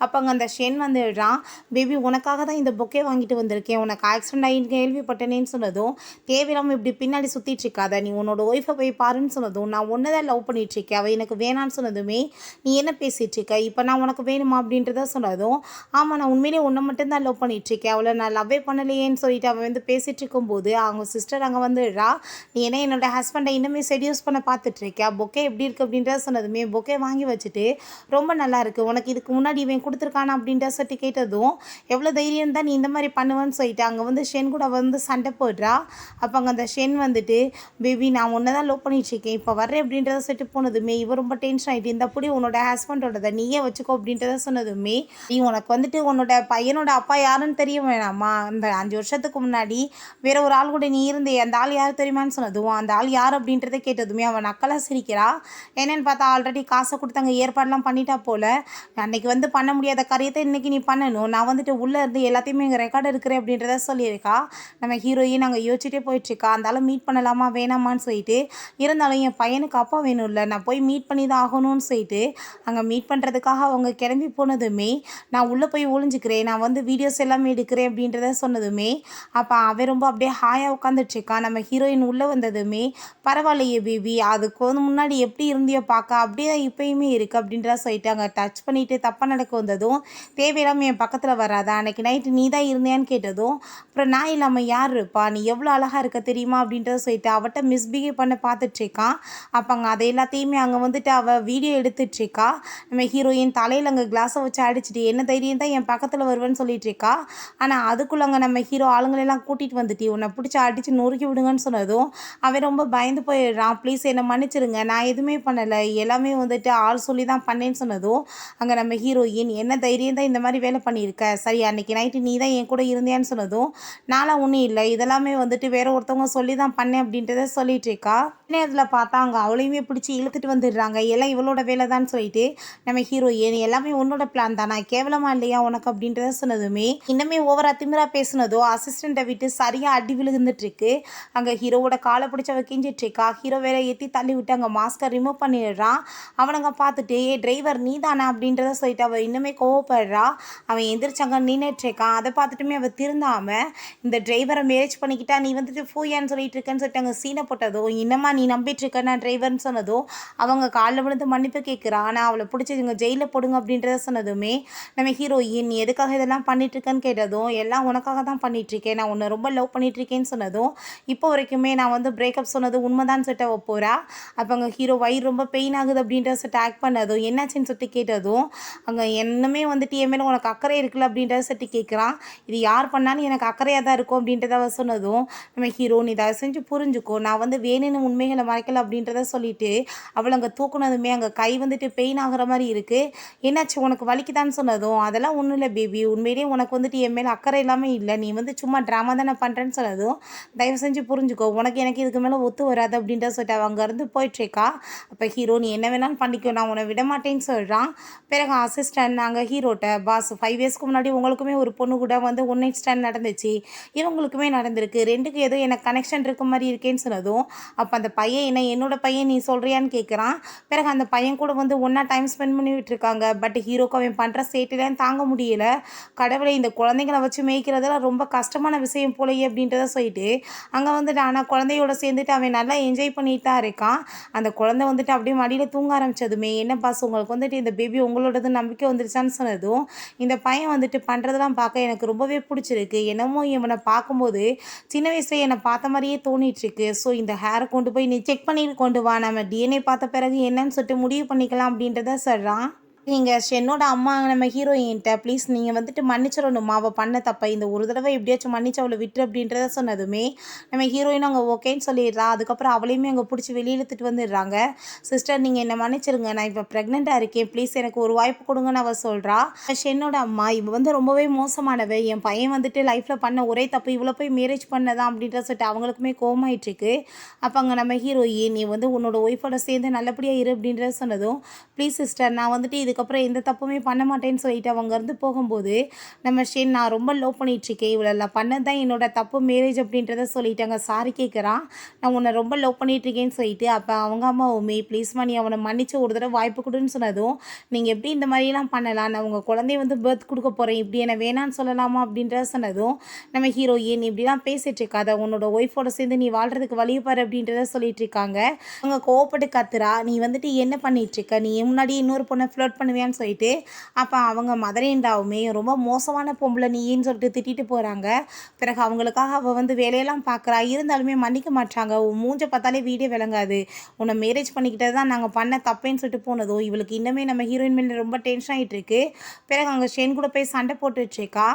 அப்போ அங்கே அந்த ஷென் வந்துடுறான். பேபி உனக்காக தான் இந்த பொக்கே வாங்கிட்டு வந்திருக்கேன், உனக்கு ஆக்சிடென்ட் ஆகி கேள்விப்பட்டேனேன்னு சொன்னதும், தேவையில்லாமல் இப்படி பின்னாடி சுற்றிட்டு இருக்காத, நீ உன்னோட ஒய்ஃபை போய் பாருன்னு சொன்னதும், நான் ஒன்று தான் லவ் பண்ணிகிட்ருக்கேன், அவள் எனக்கு வேணான்னு சொன்னதுமே, நீ என்ன பேசிகிட்டு இருக்க, இப்போ நான் உனக்கு வேணுமா அப்படின்றத சொன்னதும், ஆமாம் நான் உண்மையிலேயே உன்னை மட்டும்தான் லவ் பண்ணிகிட்ருக்கேன், அவளை நான் லவ்வே பண்ணலையேன்னு சொல்லிட்டு அவன் வந்து பேசிகிட்டு இருக்கும்போது அவங்க சிஸ்டர் அங்கே வந்துடுறா. நீ என்ன என்னோட ஹஸ்பண்டை இன்னுமே செடியூஸ் பண்ண பார்த்துட்ருக்கியா, பொக்கே எப்படி இருக்குது அப்படின்றத சொன்னதுமே பொக்கே வாங்கி வச்சுட்டு ரொம்ப நல்லா இருக்குது, உனக்கு இதுக்கு முன்னாடி இவன் கொடுத்துருக்கானா அப்படின்ற சொல்லிட்டு கேட்டதும், எவ்வளோ தைரியம் தான் நீ இந்த மாதிரி பண்ணுவேன்னு சொல்லிட்டு அங்கே வந்து ஷென் கூட வந்து சண்டை போடுறா. அப்போ அங்கே அந்த ஷென் வந்துட்டு பேபி நான் உன்னை தான் லவ் பண்ணிகிட்ருக்கேன், இப்போ வர்றேன் அப்படின்றத சொல்லிட்டு போனதுமே இவ ரொம்ப டென்ஷன் ஆகிட்டு, இந்த அப்படி உன்னோட ஹஸ்பண்டோட நீயே வச்சுக்கோ அப்படின்றத சொன்னதுமே, நீ உனக்கு வந்துட்டு உன்னோட பையனோட அப்பா யாருன்னு தெரிய வேணாமா, அந்த 5 வருஷத்துக்கு முன்னாடி வேற ஒரு ஆள் கூட நீ இருந்தே, அந்த ஆள் யார் தெரியுமான்னு சொன்னதும், அந்த ஆள் யார் அப்படின்றத கேட்டதுமே அவன் நக்கலாக சிரிக்கிறா. என்னென்னு பார்த்தா ஆல்ரெடி காசை கொடுத்து அங்கே ஏற்பாடெலாம் பண்ணிட்டா போல், அன்றைக்கி வந்து பண்ண முடியாத காரியத்தை இன்றைக்கி நீ பண்ணணும், நான் வந்துட்டு உள்ளே இருந்து எல்லாத்தையுமே எங்கள் ரெக்கார்டு இருக்கிறேன் அப்படின்றத சொல்லியிருக்கா. நம்ம ஹீரோயின் அங்கே யோசிச்சுட்டே போயிட்டுருக்கா, அந்த ஆள் மீட் பண்ணலாமா வேணாமான்னு சொல்லிட்டு, இருந்தாலும் என் பையனுக்கு அப்பா வேணும் இல்லை, நான் போய் மீட் பண்ணி தான் ஆகணும்னு சொல்லிட்டு அங்கே மீட் பண்ணுறதுக்காக அவங்க கிளம்பி போனதுமே, நான் உள்ளே போய் ஒளிஞ்சிக்கிறேன், நான் வந்து வீடியோஸ் எல்லாமே எடுக்கிறேன் அப்படின்றத சொன்னதுமே அப்போ அவன் ரொம்ப அப்படியே ஹாயாக உட்காந்துட்ருக்கான். நம்ம ஹீரோயின் உள்ளே வந்ததுமே, பரவாயில்லையே பேபி, அதுக்கு வந்து முன்னாடி எப்படி இருந்தியோ பார்க்க அப்படியே தான் இப்போயுமே இருக்குது அப்படின்றத சொல்லிட்டு அங்கே டச் பண்ணிவிட்டு தப்பாக நடக்க வந்ததும், தேவையில்லாமல் என் பக்கத்தில் வராதா, அன்றைக்கி நைட்டு நீ தான் இருந்தியான்னு கேட்டதும், அப்புறம் நான் இல்லாமல் யார் இருப்பா, நீ எவ்வளோ அழகாக இருக்க தெரியுமா அப்படின்றத சொல்லிட்டு அவட்ட மிஸ்பிஹேவ் பண்ண பார்த்துட்ருக்கான். அப்போ அங்கே அதை எல்லாத்தையுமே அங்கே வந்துட்டு அவள் வீடியோ எடுத்துட்ருக்கா. நம்ம ஹீரோயின் தலையில் அங்கே கிளாஸை வச்சு அடிச்சுட்டு என்ன தைரியம் தான் என் பக்கத்தில் வருவேன்னு சொல்லிட்டு இருக்கா. ஆனால் அதுக்குள்ளே அங்கே நம்ம ஹீரோ ஆளுங்களெல்லாம் கூட்டிகிட்டு வந்துட்டு உன்னை பிடிச்சி அடித்து நொறுக்கி விடுங்கன்னு சொன்னதும் அவன் ரொம்ப பயந்து போயிடுறான். ப்ளீஸ் என்னை மன்னிச்சிருங்க, நான் எதுவுமே பண்ணலை, எல்லாமே வந்துட்டு ஆள் சொல்லி தான் பண்ணேன்னு சொன்னதும் அங்கே நம்ம ஹீரோயின் என்ன தைரியம் தான் இந்த மாதிரி வேலை பண்ணியிருக்க, சரி அன்றைக்கி நைட்டு நீ தான் என் கூட இருந்தியான்னு சொன்னதும், நான்லாம் ஒன்றும் இல்லை, இதெல்லாமே வந்துட்டு வேற ஒருத்தவங்க சொல்லி தான் பண்ணேன் அப்படின்றத சொல்லிட்டு இருக்கா. நேரத்தில் பார்த்தா அங்கே அவளையுமே பிடிச்சி இழுத்துட்டு வந்துடுறாங்க. எல்லாம் இவளோட வேலை தான் சொல்லிட்டு நம்ம ஹீரோயின் எல்லாமே உன்னோட பிளான் தானா, கேவலமா இல்லையா உனக்கு அப்படின்றத சொன்னதுமே இன்னுமே ஓவரா திமிரா பேசுனதோ அசிஸ்டண்ட்டை விட்டு சரியாக அடி விழுந்துட்டு இருக்கு. அங்கே ஹீரோவோட காலை பிடிச்சவ கிஞ்சிட்டு இருக்கா. ஹீரோ வேற ஏற்றி தள்ளி விட்டு அங்கே மாஸ்கை ரிமூவ் பண்ணிடுறான். அவனுங்க பார்த்துட்டு ஏ டிரைவர் நீ தானா அப்படின்றத சொல்லிட்டு அவள் இன்னுமே கோவப்படுறா. அவன் எந்திரிச்சாங்க நின்றுட்டு இருக்கான். அதை பார்த்துட்டுமே அவள் திருந்தாமல் இந்த டிரைவரை மேரேஜ் பண்ணிக்கிட்டா நீ வந்துட்டு ஃபூயான்னு சொல்லிட்டு இருக்கேன்னு சொல்லிட்டு அங்கே சீனை போட்டதோ, இன்னமா நீ நம்பிட்டு இருக்க நான் டிரைவர்னு சொன்னதோ அவங்க காலில் விழுந்து மன்னிப்பு கேட்குறா. ஆனால் அவளை பிடிச்சி இங்கே ஜெயிலில் போடுங்க அப்படின்றத சொன்னதுமே நம்ம ஹீரோயின் நீ எதுக்காக இதெல்லாம் பண்ணிகிட்ருக்கேன்னு கேட்டதும் எல்லாம் உனக்காக தான் பண்ணிகிட்ருக்கேன், நான் உன்னை ரொம்ப லவ் பண்ணிகிட்ருக்கேன்னு சொன்னதும் இப்போ வரைக்குமே நான் வந்து பிரேக்கப் சொன்னது உண்மைதான் சொல்லிட்டு அவள் போகிறா. அப்போ அங்கே ஹீரோ வயிறு ரொம்ப பெயின் ஆகுது அப்படின்றத சொல்லிட்டு ஆக்ட் பண்ணதும் என்னாச்சுன்னு சொல்லிட்டு கேட்டதும் அங்கே என்னமே வந்துட்டு என் மேலே உனக்கு அக்கறை இருக்குல்ல அப்படின்றத சொல்லிட்டு கேட்குறான். இது யார் பண்ணாலும் எனக்கு அக்கறையாக தான் இருக்கும் அப்படின்றத அவள் சொன்னதும் நம்ம ஹீரோ நீ தயவு செஞ்சு புரிஞ்சுக்கோ, நான் வந்து வேணும்னு உண்மைகளை மறைக்கல அப்படின்றத சொல்லிட்டு அவள் அங்கே தூக்குனதுமே அங்கே கை வந்துட்டு பெயின் ஆகிற மாதிரி இருக்குது. என்னாச்சு உனக்கு வலிக்குதான்னு சொன்னதும் அதெல்லாம் ஒன்றும் இல்லை பேபி, உண்மையிலேயே உனக்கு வந்துட்டு என் மேலே அக்கறை இல்லாமல் இல்லை, நீ வந்து சும்மா ட்ராமா தானே பண்ணுறேன்னு சொன்னதும் தயவு செஞ்சு புரிஞ்சுக்கோ, உனக்கு எனக்கு இதுக்கு மேலே ஒத்து வராது அப்படின்ற சொல்லிட்டு அவள் அங்கேருந்து போயிட்டுருக்கா. அப்போ ஹீரோ நீ என்ன வேணாலும் பண்ணிக்கோ, நான் உன்னை விட மாட்டேன்னு சொல்கிறான். பிறகு அசிஸ்டன்ட் நாங்கள் ஹீரோட்ட பாஸ் 5 இயர்ஸ்க்கு முன்னாடி உங்களுக்குமே ஒரு பொண்ணு கூட வந்து ஒன் நைட் ஸ்டாண்ட் நடந்துச்சு, இவங்களுக்குமே நடந்திருக்கு, 2க்கும் ஏதோ எனக்கு கனெக்ஷன் இருக்க மாதிரி இருக்கேன்னு சொன்னதும், அப்போ அந்த பையன் என்னோட பையன் நீ சொல்கிறியான்னு கேட்குறான். பிறகு அந்த பையன் கூட வந்து ஒன்றா டைம் ஸ்பெண்ட் பண்ணிவிட்டு இருக்காங்க. பட் ஹீரோக்கு அவன் பண்ணுற சேட்டிலாம் தாங்க முடியல. கடவுளை இந்த குழந்தைங்கள வச்சு மேய்க்கிறதெல்லாம் ரொம்ப கஷ்டமான விஷயம் போலயே அப்படின்றத சொல்லிட்டு அங்கே வந்துட்டு ஆனால் குழந்தையோட சேர்ந்துட்டு அவன் நல்லா என்ஜாய் பண்ணிட்டு தான் இருக்கான். அந்த குழந்தை வந்துட்டு அப்படியே மடியில் தூங்க ஆரம்பிச்சதுமே, என்ன பாஸ் உங்களுக்கு வந்துட்டு இந்த பேபி உங்களோடது நம்பிக்கை வந்துருச்சான்னு சொன்னதும், இந்த பையன் வந்துட்டு பண்ணுறதெல்லாம் பார்க்க எனக்கு ரொம்பவே பிடிச்சிருக்கு. என்னமோ இவனை பார்க்கும்போது சின்ன வயசுல என்னை பார்த்த மாதிரியே தோணிட்டுருக்கு. ஸோ இந்த ஹேரை கொண்டு போய் நீ செக் பண்ணிட்டு கொண்டு வா, நம்ம டிஎன்ஏ பார்த்த பிறகு என்னன்னு சொல்லிட்டு முடிவு பண்ணிக்கலாம் அப்படின்றத சொல்கிறான். நீங்க ஷென்னோட அம்மா நம்ம ஹீரோயின்ட்ட ப்ளீஸ் நீங்கள் வந்துட்டு மன்னிச்சிடணுமா அவள் பண்ண தப்பை, இந்த ஒரு தடவை எப்படியாச்சும் மன்னிச்சு அவளை விட்டுரு அப்படின்றத சொன்னதுமே நம்ம ஹீரோயினும் அங்கே ஓகேன்னு சொல்லிடுறா. அதுக்கப்புறம் அவளையுமே அங்கே பிடிச்சி வெளியில் எடுத்துகிட்டு வந்துடுறாங்க. சிஸ்டர் நீங்கள் என்னை மன்னிச்சிருங்க, நான் இப்போ ப்ரெக்னெண்ட்டாக இருக்கேன், ப்ளீஸ் எனக்கு ஒரு வாய்ப்பு கொடுங்கன்னு அவள் சொல்கிறா. ஷென்னோட அம்மா இவள் வந்து ரொம்பவே மோசமானவ, என் பையன் வந்துட்டு லைஃப்பில் பண்ண ஒரே தப்பு இவ்வளோ போய் மேரேஜ் பண்ணதான் அப்படின்ற சொல்லிட்டு அவங்களுக்குமே கோவமாயிட்டுருக்கு. அப்போ அங்கே நம்ம ஹீரோயின் நீ வந்து உன்னோட ஒய்ஃபோட சேர்ந்து நல்லபடியாக இரு அப்படின்றத சொன்னதும், ப்ளீஸ் சிஸ்டர் நான் வந்துட்டு இதுக்கப்புறம் எந்த தப்புமே பண்ண மாட்டேன்னு சொல்லிட்டு அவங்க இருந்து போகும்போது நம்ம ஷென் நான் ரொம்ப லவ் பண்ணிகிட்ருக்கேன், இவ்வளோலாம் பண்ணது தான் என்னோட தப்பு மேரேஜ் அப்படின்றத சொல்லிட்டாங்க. சாரி கேட்குறான், நான் உன்னை ரொம்ப லவ் பண்ணிகிட்ருக்கேன்னு சொல்லிட்டு. அப்போ அவங்க அம்மாவுமே ப்ளீஸ்மா நீ அவனை மன்னிச்சு ஒரு தடவை வாய்ப்பு கொடுன்னு சொன்னதும், நீங்கள் எப்படி இந்த மாதிரிலாம் பண்ணலாம், நான் உங்கள் குழந்தைய வந்து பர்த் கொடுக்க போகிறேன், இப்படி என்ன வேணான்னு சொல்லலாமா அப்படின்றத சொன்னதும் நம்ம ஹீரோயின் இப்படிலாம் பேசிகிட்டு இருக்காத, உன்னோட ஒய்ஃபோட சேர்ந்து நீ வாழ்கிறதுக்கு வழியை பாரு அப்படின்றத சொல்லிட்டு இருக்காங்க. அவங்க கோவப்பட்டு கத்துறா, நீ வந்துட்டு என்ன பண்ணிகிட்ருக்க, நீ முன்னாடி இன்னொரு பொண்ணை ஃப்ளோட் பண்ணுவியான்னு சொல்லிட்டு. அப்போ அவங்க மதரேண்டாவுமே ரொம்ப மோசமான பொம்பளை நீன்னு சொல்லிட்டு திட்டிட்டு போகிறாங்க. பிறகு அவங்களுக்காக அவள் வந்து வேலையெல்லாம் பார்க்குறா, இருந்தாலுமே மன்னிக்க மாட்டாங்க. உன் மூஞ்ச பார்த்தாலே வீடே விளங்காது, உன்னை மேரேஜ் பண்ணிக்கிட்டது தான் நாங்கள் பண்ண தப்பேன்னு சொல்லிட்டு போனதோ இவளுக்கு இன்னுமே நம்ம ஹீரோயின் மேலே ரொம்ப டென்ஷன் ஆகிட்டு இருக்கு. பிறகு அங்கே ஷென் கூட போய் சண்டை போட்டுட்ருக்கா.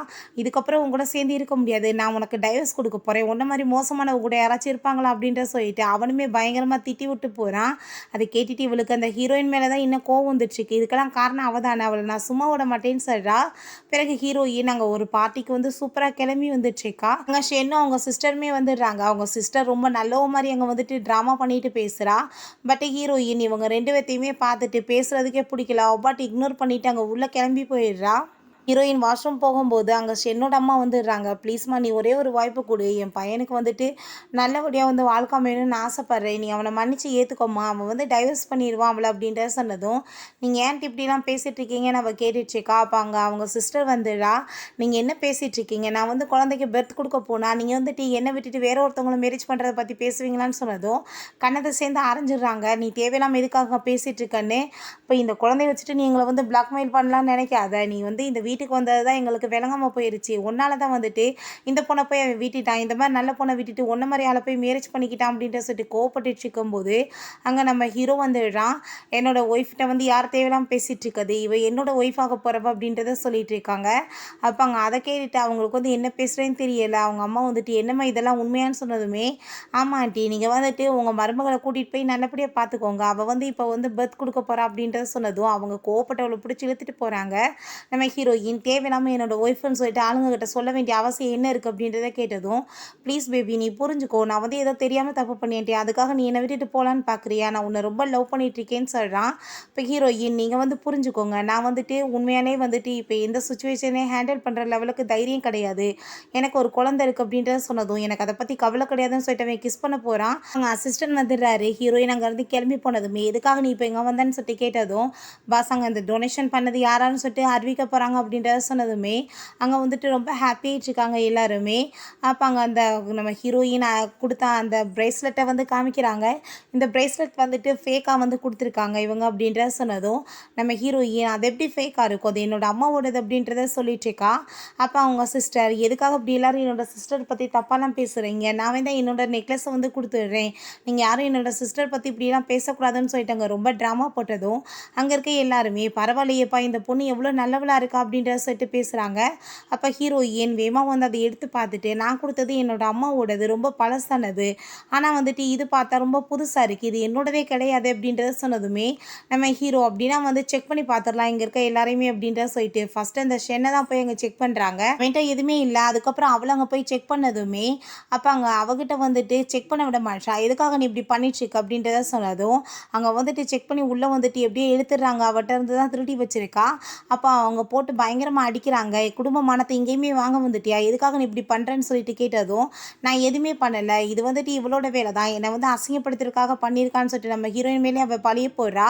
இதுக்கப்புறம் உங்க கூட சேர்ந்து இருக்க முடியாது, நான் உனக்கு டைவர்ஸ் கொடுக்க போகிறேன், உன்ன மாதிரி மோசமானவங்க கூட யாராச்சும் இருப்பாங்களா அப்படின்ற சொல்லிட்டு அவனுமே பயங்கரமாக திட்டி விட்டு போகிறான். அதை கேட்டுட்டு இவளுக்கு அந்த ஹீரோயின் மேலே தான் இன்னும் கோவம் வந்துட்டுருக்கு. இதுக்கெல்லாம் காரணம் அவள் தானே, அவளை நான் சும்மா விட மாட்டேன்னு சொல்கிறா. பிறகு ஹீரோயின் அங்கே ஒரு பார்ட்டிக்கு வந்து சூப்பராக கிளம்பி வந்துட்டுருக்கா. அங்கே ஷென்னும் அவங்க சிஸ்டருமே வந்துடுறாங்க. அவங்க சிஸ்டர் ரொம்ப நல்லவ மாதிரி அங்கே வந்துட்டு ட்ராமா பண்ணிட்டு பேசுகிறா. பட் ஹீரோயின் இவங்க 2 பேர்த்தையுமே பார்த்துட்டு பேசுகிறதுக்கே பிடிக்கல, பட் இக்னோர் பண்ணிவிட்டு அங்கே உள்ளே கிளம்பி போயிடுறா. ஹீரோயின் வாஷ்ரூம் போகும்போது அங்கே ஷென்னோட அம்மா வந்துடுறாங்க. ப்ளீஸ்மா நீ ஒரே ஒரு வாய்ப்பு கொடு, என் பையனுக்கு வந்துட்டு நல்லபடியாக வந்து வாழ்க்கை அமையணும்னு ஆசைப்பட்றேன், நீ அவனை மன்னிச்சு ஏற்றுக்கோமா, அவன் வந்து டைவர்ஸ் பண்ணிடுவான் அவளை அப்படின்ற சொன்னதும், நீங்கள் ஏன் இப்படிலாம் பேசிகிட்டு இருக்கீங்கன்னு அவள் கேட்டுட்ருக்கா. அப்போ அங்கே அவங்க சிஸ்டர் வந்துடுறா. நீங்கள் என்ன பேசிகிட்டு இருக்கீங்க, நான் வந்து குழந்தைக்கு பெர்த் கொடுக்க போனா நீங்கள் வந்துட்டு என்னை விட்டுட்டு வேற ஒருத்தவங்களை மேரேஜ் பண்ணுறதை பற்றி பேசுவீங்களான்னு சொன்னதும் கண்ணத்தை சேர்ந்து அரைஞ்சிடுறாங்க. நீ தேவையில்லாமல் எதுக்காக பேசிகிட்டு இருக்கன்னு, இப்போ இந்த குழந்தைய வச்சுட்டு நீ எங்களை வந்து பிளாக்மெயில் பண்ணலான்னு நினைக்காத, நீ வந்து இந்த வீட்டுக்கு வந்தது தான் எங்களுக்கு விளங்காமல் போயிடுச்சு, உன்னால தான் வந்துட்டு இந்த பொண்ணை போய் அவன் விட்டுட்டான், இந்த மாதிரி நல்ல பொண்ணை விட்டுட்டு ஒன்றை மாதிரி ஆளை போய் மேரேஜ் பண்ணிக்கிட்டான் அப்படின்ற சொல்லிட்டு கோவப்பட்டு இருக்கும்போது அங்கே நம்ம ஹீரோ வந்துடுறான். என்னோட ஒய்ஃப்கிட்ட வந்து யார் தேவையில்லாமல் பேசிகிட்டு இருக்காது, இவ என்னோட ஒய்ஃபாக போகிறப்ப அப்படின்றத சொல்லிட்டு இருக்காங்க. அப்போ அங்கே அதை கேட்டுட்டு அவங்களுக்கு வந்து என்ன பேசுகிறேன்னு தெரியலை. அவங்க அம்மா வந்துட்டு என்னம்மா இதெல்லாம் உண்மையான்னு சொன்னதுமே, ஆமாம் ஆண்டி நீங்கள் வந்துட்டு உங்கள் மருமகளை கூட்டிகிட்டு போய் நல்லபடியாக பார்த்துக்கோங்க, அவள் வந்து இப்போ வந்து பர்த் கொடுக்க போகிறா அப்படின்றத சொன்னதும் அவங்க கோவப்பட்டவளை பிடிச்சி இழுத்துட்டு போகிறாங்க. நம்ம ஹீரோயின் தேவையில்லாமல் என்னோட ஒய்ஃப்னு சொல்லிட்டு ஆளுங்க கிட்ட சொல்ல வேண்டிய அவசியம் என்ன இருக்குது அப்படின்றத கேட்டதும், ப்ளீஸ் பேபி நீ புரிஞ்சுக்கோ, நான் வந்து ஏதோ தெரியாமல் தப்பு பண்ணிட்டேன், அதுக்காக நீ என்னை விட்டுட்டு போகலான்னு பார்க்குறியா, நான் உன்னை ரொம்ப லவ் பண்ணிட்டு இருக்கேன்னு சொல்கிறான். இப்போ ஹீரோயின் நீங்கள் வந்து புரிஞ்சுக்கோங்க, நான் வந்துட்டு உண்மையானே வந்துட்டு இப்போ எந்த சுச்சுவேஷனே ஹேண்டில் பண்ணுற லெவலுக்கு தைரியம் கிடையாது, எனக்கு ஒரு குழந்தை இருக்குது அப்படின்றத சொன்னதும் எனக்கு அதை பற்றி கவலை கிடையாதுன்னு சொல்லிட்டு அவன் கிஸ் பண்ண போகிறான். அங்கே அசிஸ்டன்ட் வந்துடுறாரு. ஹீரோயின் அங்கேருந்து கிளம்பி போனதுமே எதுக்காக நீ இப்போ எங்கே வந்தேன்னு சொல்லிட்டு கேட்டதும், பாஸ் அங்கே அந்த டொனேஷன் பண்ணது யாரான்னு சொல்லிட்டு அறிவிக்க போகிறாங்க அப்படின்றத சொன்னதுமே அங்கே வந்துட்டு ரொம்ப ஹாப்பியாகிட்டு இருக்காங்க எல்லாருமே. அப்போ அங்கே அந்த நம்ம ஹீரோயின் கொடுத்த அந்த ப்ரேஸ்லெட்டை வந்து காமிக்கிறாங்க. இந்த ப்ரேஸ்லெட் வந்துட்டு ஃபேக்காக வந்து கொடுத்துருக்காங்க இவங்க அப்படின்றத சொன்னதும் நம்ம ஹீரோயின் அது எப்படி ஃபேக்காக இருக்கும், அது என்னோட அம்மாவோடது அப்படின்றத சொல்லிட்டு இருக்கா. அப்போ அவங்க சிஸ்டர் எதுக்காக அப்படி எல்லாரும் என்னோட சிஸ்டர் பற்றி தப்பாலாம் பேசுகிறீங்க, நான் வந்து என்னோட நெக்லஸை வந்து கொடுத்துட்றேன், நீங்கள் யாரும் என்னோட சிஸ்டர் பற்றி இப்படிலாம் பேசக்கூடாதுன்னு சொல்லிட்டாங்க. ரொம்ப ட்ராமா போட்டதும் அங்கே இருக்க எல்லாருமே பரவாயில்லையேப்பா இந்த பொண்ணு எவ்வளோ நல்லவளாக இருக்கா அப்படின்ற சொல்லிட்டு பேசுகிறாங்க. அப்போ ஹீரோயின் வேமா வந்து அதை எடுத்து பார்த்துட்டு நான் கொடுத்தது என்னோட அம்மாவோடது, ரொம்ப பழசானது, ஆனால் வந்துட்டு இது பார்த்தா ரொம்ப புதுசாக இருக்குது, இது என்னோடதே கிடையாது அப்படின்றத சொன்னதுமே நம்ம ஹீரோ அப்படின்னா வந்து செக் பண்ணி பார்த்துடலாம் இங்கே இருக்க எல்லாரையுமே அப்படின்றத சொல்லிட்டு ஃபஸ்ட்டு அந்த ஷென்னை தான் போய் அங்கே செக் பண்ணுறாங்க. அவன்கிட்ட எதுவுமே இல்லை. அதுக்கப்புறம் அவளை அங்கே போய் செக் பண்ணதுமே அப்போ அங்கே அவகிட்ட வந்துட்டு செக் பண்ண விட மாட்டா, எதுக்காக நீ இப்படி பண்ணிட்டுருக்கு அப்படின்றத சொன்னதும் அங்கே வந்துட்டு செக் பண்ணி உள்ளே வந்துட்டு எப்படியோ எடுத்துடுறாங்க, அவட்ட இருந்து தான் திருடி வச்சிருக்கா. அப்போ அவங்க போட்டு பயங்கரமாக அடிக்கிறாங்க. குடும்ப மானத்தை எங்கேயுமே வாங்க வந்துட்டியா, எதுக்காக நீ இப்படி பண்ணுறேன்னு சொல்லிட்டு கேட்டதும், நான் எதுவுமே பண்ணலை, இது வந்துட்டு இவளோட வேலை தான், என்னை வந்து அசிங்கப்படுத்துறதுக்காக பண்ணியிருக்கான்னு சொல்லிட்டு நம்ம ஹீரோயின் மேலே அவள் பழிய போடுறா.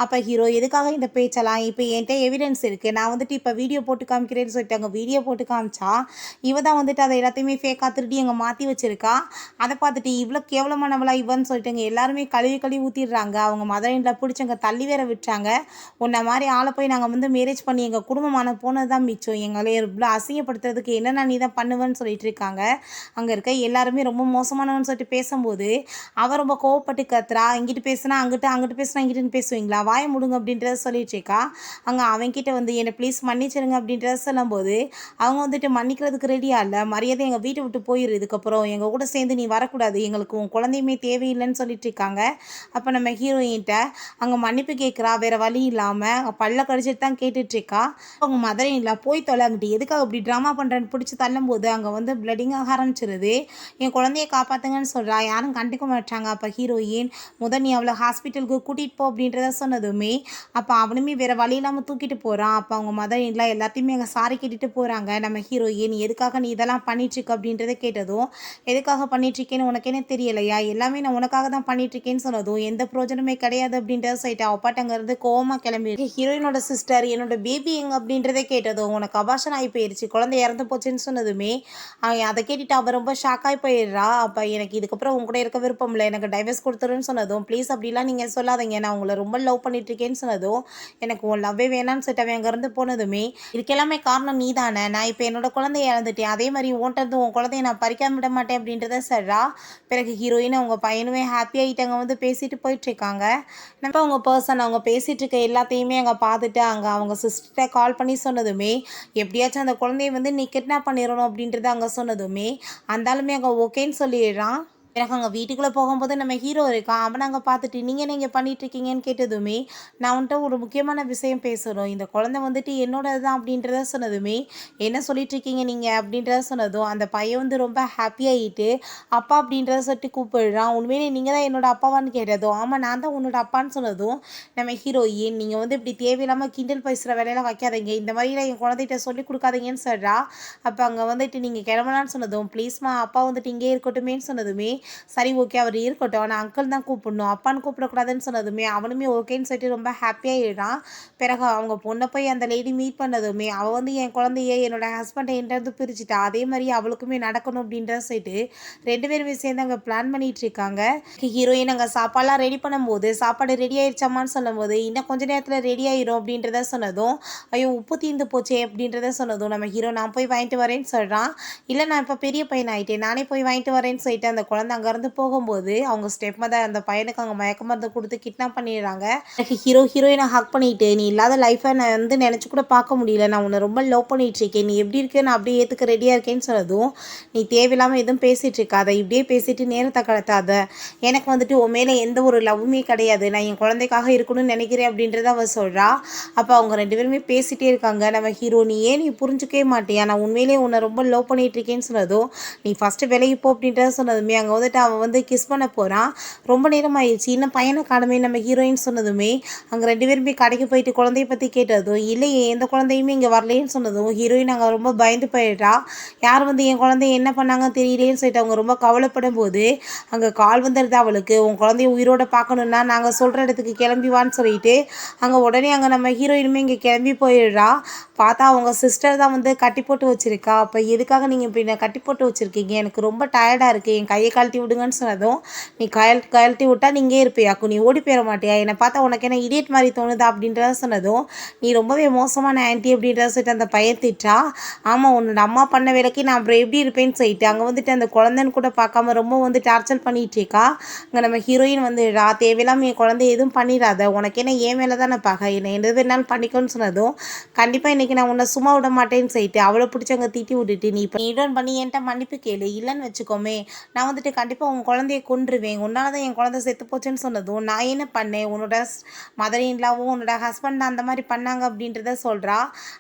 அப்போ ஹீரோ எதுக்காக இந்த பேச்செல்லாம், இப்போ என்கிட்ட எவிடன்ஸ் இருக்குது, நான் வந்துட்டு இப்போ வீடியோ போட்டு காமிக்கிறேன்னு சொல்லிட்டு அங்கே வீடியோ போட்டு காமிச்சா இவ தான் வந்துட்டு அதை எல்லாத்தையுமே ஃபேக்காக திருடி அங்கே மாற்றி வச்சிருக்கா. அதை பார்த்துட்டு இவ்வளோ கேவலமானவளா இவன்னு சொல்லிட்டு அங்கே எல்லாருமே கழுவி கழுவி ஊற்றிடுறாங்க. அவங்க மதரின்ல பிடிச்சி அங்கே தள்ளி வேற விட்டாங்க. உன்னை மாதிரி ஆளை போய் நாங்கள் வந்து மேரேஜ் பண்ணி எங்கள் குடும்பமான போனது தான் மிச்சம், எங்களை இவ்வளோ அசிங்கப்படுத்துறதுக்கு என்னென்ன நீ தான் பண்ணுவேன்னு சொல்லிட்டு இருக்காங்க. அங்கே இருக்க எல்லாருமே ரொம்ப மோசமானவன்னு சொல்லிட்டு பேசும்போது அவள் ரொம்ப கோவப்பட்டு கத்துறா. இங்கிட்டு பேசுனா அங்கிட்டு, அங்கிட்டு பேசுனா இங்கிட்டுன்னு பேசுவீங்களா, வாய முடுங்க அப்படின்றத சொல்லிட்டு இருக்கா. அங்கே அவன்கிட்ட வந்து என்னை ப்ளீஸ் மன்னிச்சிருங்க அப்படின்றத சொல்லும்போது அவங்க வந்துட்டு மன்னிக்கிறதுக்கு ரெடியாக இல்லை, மரியாதை எங்கள் வீட்டை விட்டு போயிரு, இதுக்கப்புறம் எங்கள் கூட சேர்ந்து நீ வரக்கூடாது, எங்களுக்கு உன் குழந்தையுமே தேவையில்லைன்னு சொல்லிட்டு இருக்காங்க. அப்போ நம்ம ஹீரோயின்கிட்ட அங்கே மன்னிப்பு கேட்குறா, வேறு வழி இல்லாமல் பல்ல கடிச்சிட்டு தான் கேட்டுட்ருக்கா. அவங்க மதரே இல்லை போய் தொலை, அங்கிட்டு எதுக்காக இப்படி ட்ராமா பண்ணுறேன்னு பிடிச்சி தள்ளும்போது அங்கே வந்து பிளடிங் ஆக ஆரம்பிச்சிருது. என் குழந்தைய காப்பாற்றுங்கன்னு சொல்கிறா, யாரும் கண்டுக்க மாட்டாங்க. அப்போ ஹீரோயின் நீ அவளை ஹாஸ்பிட்டலுக்கு கூட்டிகிட்டு போ அப்படின்றத சொன்னதுமே அப்போ அவனுமே வேறு வழி இல்லாமல் தூக்கிட்டு போகிறான். அப்போ அவங்க மதர் இல்லை எல்லாத்தையுமே அங்கே சாரி கேட்டுட்டு போகிறாங்க. நம்ம ஹீரோயின் எதுக்காக நீ இதெல்லாம் பண்ணிட்டுருக்க அப்படின்றத கேட்டதும், எதுக்காக பண்ணிட்டுருக்கேன்னு உனக்கு என்ன தெரியலையா, எல்லாமே நான் உனக்காக தான் பண்ணிட்டுருக்கேன்னு சொன்னதும் எந்த பிரயோஜனமே கிடையாது அப்படின்றத சொல்லிட்டு அப்பாட்ட அங்கேருந்து கோவமாக கிளம்பி ஹீரோயினோட சிஸ்டர் என்னோட பேபி எங்க அப்படின்றத கேட்டதும், உனக்கு அபாஷன் ஆகி போயிடுச்சு, குழந்தை இறந்து போச்சுன்னு சொன்னதுமே அதை கேட்டுட்டு அவள் ரொம்ப ஷாக்காகி போயிடுறா. அப்போ எனக்கு இதுக்கப்புறம் உங்க கூட இருக்க விருப்பம் இல்லை, எனக்கு டைவர்ஸ் கொடுத்துருன்னு சொன்னதும், ப்ளீஸ் அப்படிலாம் நீங்கள் சொல்லாதீங்க, நான் உங்களை ரொம்ப லவ் பண்ணிட்டுருக்கேன்னு சொன்னதும், எனக்கு உன் லவ்வே வேணான்னு சொல்லிட்டு அவன் அங்கேருந்து போனதுமே இதுக்கெல்லாமே காரணம் நீ தானே, நான் இப்போ என்னோட குழந்தைய இழந்துட்டேன், அதே மாதிரி உன்கிட்ட உன் குழந்தைய நான் பறிக்காம விட மாட்டேன் அப்படின்றத சொல்கிறா. பிறகு ஹீரோயின் அவங்க பையனுமே ஹாப்பியாகிட்டாங்க வந்து பேசிட்டு போயிட்டுருக்காங்க. நம்ம அவங்க பர்சன் அவங்க பேசிகிட்டு இருக்க எல்லாத்தையுமே அங்கே பார்த்துட்டு அங்கே அவங்க சிஸ்டர்கிட்ட கால் பண்ணி சொன்னதுமே எப்படியாச்சும் அந்த குழந்தைய வந்து நீ கிட்னாப் பண்ணிடணும் அப்படின்றத அங்கே சொன்னதுமே அந்தாலுமே அங்கே ஓகேன்னு சொல்லிடுறான். எனக்கு அங்கே வீட்டுக்குள்ளே போகும்போது நம்ம ஹீரோ இருக்கான், அவனை அங்கே பார்த்துட்டு நீங்கள் என்ன இங்கே பண்ணிகிட்ருக்கீங்கன்னு கேட்டதுமே நான் உன்கிட்ட ஒரு முக்கியமான விஷயம் பேசணும், இந்த குழந்தை வந்துட்டு என்னோடது தான் அப்படின்றத சொன்னதுமே என்ன சொல்லிகிட்ருக்கீங்க நீங்கள் அப்படின்றத சொன்னதும் அந்த பையன் வந்து ரொம்ப ஹாப்பியாகிட்டு அப்பா அப்படின்றத சொல்லிட்டு கூப்பிடுறான். உண்மையிலே நீங்கள் தான் என்னோட அப்பாவான்னு கேட்டதும் ஆமாம் நான் தான் உன்னோட அப்பான்னு சொன்னதும் நம்ம ஹீரோயின் நீங்கள் வந்து இப்படி தேவையில்லாமல் கிண்டல் பேசுகிற வேலையெல்லாம் வைக்காதீங்க, இந்த மாதிரிலாம் என் குழந்தைகிட்ட சொல்லி கொடுக்காதீங்கன்னு சொல்கிறா. அப்போ அங்கே வந்துட்டு நீங்கள் கிளம்பலான்னு சொன்னதும் ப்ளீஸ்மா அப்பா வந்துட்டு இங்கே இருக்கட்டுமேன்னு சொன்னதுமே சரி ஓகே அவர் இருக்கட்டும், ஆனால் அங்கிள் தான் கூப்பிடணும், அப்பான்னு கூப்பிடக்கூடாதுன்னு சொன்னதுமே அவனுமே ஓகேன்னு சொல்லிட்டு ரொம்ப ஹாப்பியாகிடுறான். பிறகு அவங்க பொண்ணை போய் அந்த லேடி மீட் பண்ணதுமே அவள் வந்து என் குழந்தைய என்னோட ஹஸ்பண்டை என்கிட்ட பிரிச்சுட்டா, அதே மாதிரி அவளுக்குமே நடக்கணும் அப்படின்றத சொல்லிட்டு 2 பேருமே சேர்ந்து அங்கே பிளான் பண்ணிட்டு இருக்காங்க. ஹீரோயின் அங்கே சாப்பாடுலாம் ரெடி பண்ணும்போது சாப்பாடு ரெடி ஆயிடுச்சாமான்னு சொல்லும்போது இன்னும் கொஞ்ச நேரத்தில் ரெடி ஆயிரும் அப்படின்றத சொன்னதும் ஐயோ உப்பு தீர்ந்து போச்சே அப்படின்றத சொன்னதும் நம்ம ஹீரோ நான் போய் வாங்கிட்டு வரேன்னு சொல்கிறான். இல்லை நான் இப்போ பெரிய பையன் ஆகிட்டேன், நானே போய் வாங்கிட்டு வரேன்னு சொல்லிட்டு அந்த குழந்தை அங்கேருந்து போகும்போது அவங்க ஸ்டெப் மதர் அந்த பையனுக்கு அங்கே மயக்க மருந்து கொடுத்து கிட்னாப் பண்ணிடுறாங்க. எனக்கு ஹீரோயினை ஹக் பண்ணிட்டு நீ இல்லாத லைஃப்பை நான் வந்து நினச்சி கூட பார்க்க முடியல, நான் உன்னை ரொம்ப லவ் பண்ணிட்டு இருக்கேன், நீ எப்படி இருக்கேன்னு நான் அப்படியே ஏற்றுக்க ரெடியாக இருக்கேன்னு சொன்னதும் நீ தேவையில்லாமல் எதுவும் பேசிகிட்டு இருக்காத, இப்படியே பேசிட்டு நேரத்தை கடத்தாத, எனக்கு வந்துட்டு உன் மேலே எந்த ஒரு லவ்வுமே கிடையாது, நான் என் குழந்தைக்காக இருக்கணும்னு நினைக்கிறேன் அப்படின்றத அவள் சொல்கிறா. அப்போ அவங்க 2 பேருமே பேசிகிட்டே இருக்காங்க. நம்ம ஹீரோ நீ ஏன் நீ புரிஞ்சுக்கவே மாட்டியா, நான் உண்மையிலேயே உன்னை ரொம்ப லவ் பண்ணிட்டு இருக்கேன்னு சொன்னதும் நீ ஃபஸ்ட்டு விலகி போ அப்படின்றத சொன்னதுமே அங்கே வந்துட்டு அவன் வந்து கிஸ் பண்ண போகிறான். ரொம்ப நேரம் ஆயிடுச்சு இன்னும் பையனை காணுமே நம்ம ஹீரோயின் சொன்னதுமே அங்கே 2 பேருமே கடைக்கு போயிட்டு குழந்தைய பற்றி கேட்டதும் இல்லையே எந்த குழந்தையுமே இங்கே வரலேன்னு சொன்னதும் ஹீரோயின் அங்கே ரொம்ப பயந்து போயிடுறா. யார் வந்து என் குழந்தைய என்ன பண்ணாங்கன்னு தெரியலேன்னு சொல்லிட்டு அவங்க ரொம்ப கவலைப்படும் போது அங்கே கால் வந்துடுது அவளுக்கு, உன் குழந்தைய உயிரோட பார்க்கணுன்னா நாங்கள் சொல்கிற இடத்துக்கு கிளம்பிவான்னு சொல்லிட்டு அங்கே உடனே அங்கே நம்ம ஹீரோயினுமே இங்கே கிளம்பி போயிடுறா. பார்த்தா அவங்க சிஸ்டர் தான் வந்து கட்டி போட்டு வச்சுருக்கா. அப்போ எதுக்காக நீங்கள் இப்படி நான் கட்டி போட்டு வச்சுருக்கீங்க, எனக்கு ரொம்ப டயர்டாக இருக்குது, என் கையை கழட்டி விடுங்கன்னு சொன்னதும் நீ கழட்டி விட்டா நீங்கள் இருப்பியாக்கும், நீ ஓடி போயிட மாட்டியா, என்னை பார்த்தா உனக்கு என்ன இடியட் மாதிரி தோணுதா அப்படின்றத சொன்னதும் நீ ரொம்பவே மோசமான ஆன்ட்டி அப்படின்றத சொல்லிட்டு அந்த பையன் திட்டா. ஆமாம் உன்னோட அம்மா பண்ண வேலைக்கு நான் அப்புறம் எப்படி இருப்பேன்னு சொல்லிட்டு அங்கே வந்துட்டு அந்த குழந்தைன்னு கூட பார்க்காம ரொம்ப வந்து டார்ச்சர் பண்ணிட்டு இருக்கா. அங்கே நம்ம ஹீரோயின் வந்து தேவையில்லாமல் என் குழந்தை எதுவும் பண்ணிடாத, உனக்கு என்ன என் மேலே தானே பார்க்க, என்னை எந்த வேணாலும் பண்ணிக்கோன்னு சொன்னதும் கண்டிப்பாக இன்றைக்கி நான் உன்னை சும்மா விட மாட்டேன்னு சொல்லிட்டு அவளை பிடிச்சி அங்கே திட்டி விட்டுட்டு நீ இப்போ நீடன் பண்ணி என்கிட்ட மன்னிப்பு கேளு, இல்லைன்னு வச்சுக்கோமே நான் வந்துட்டு கண்டிப்பாக உன் குழந்தைய கொன்றுவேன், உன்னால தான் என் குழந்தை செத்து போச்சுன்னு சொன்னதும் நான் என்ன பண்ணேன், உன்னோட மதர் இன்லாவும் உன்னோட ஹஸ்பண்ட் அந்த மாதிரி பண்ணாங்க அப்படின்றத சொல்கிறா.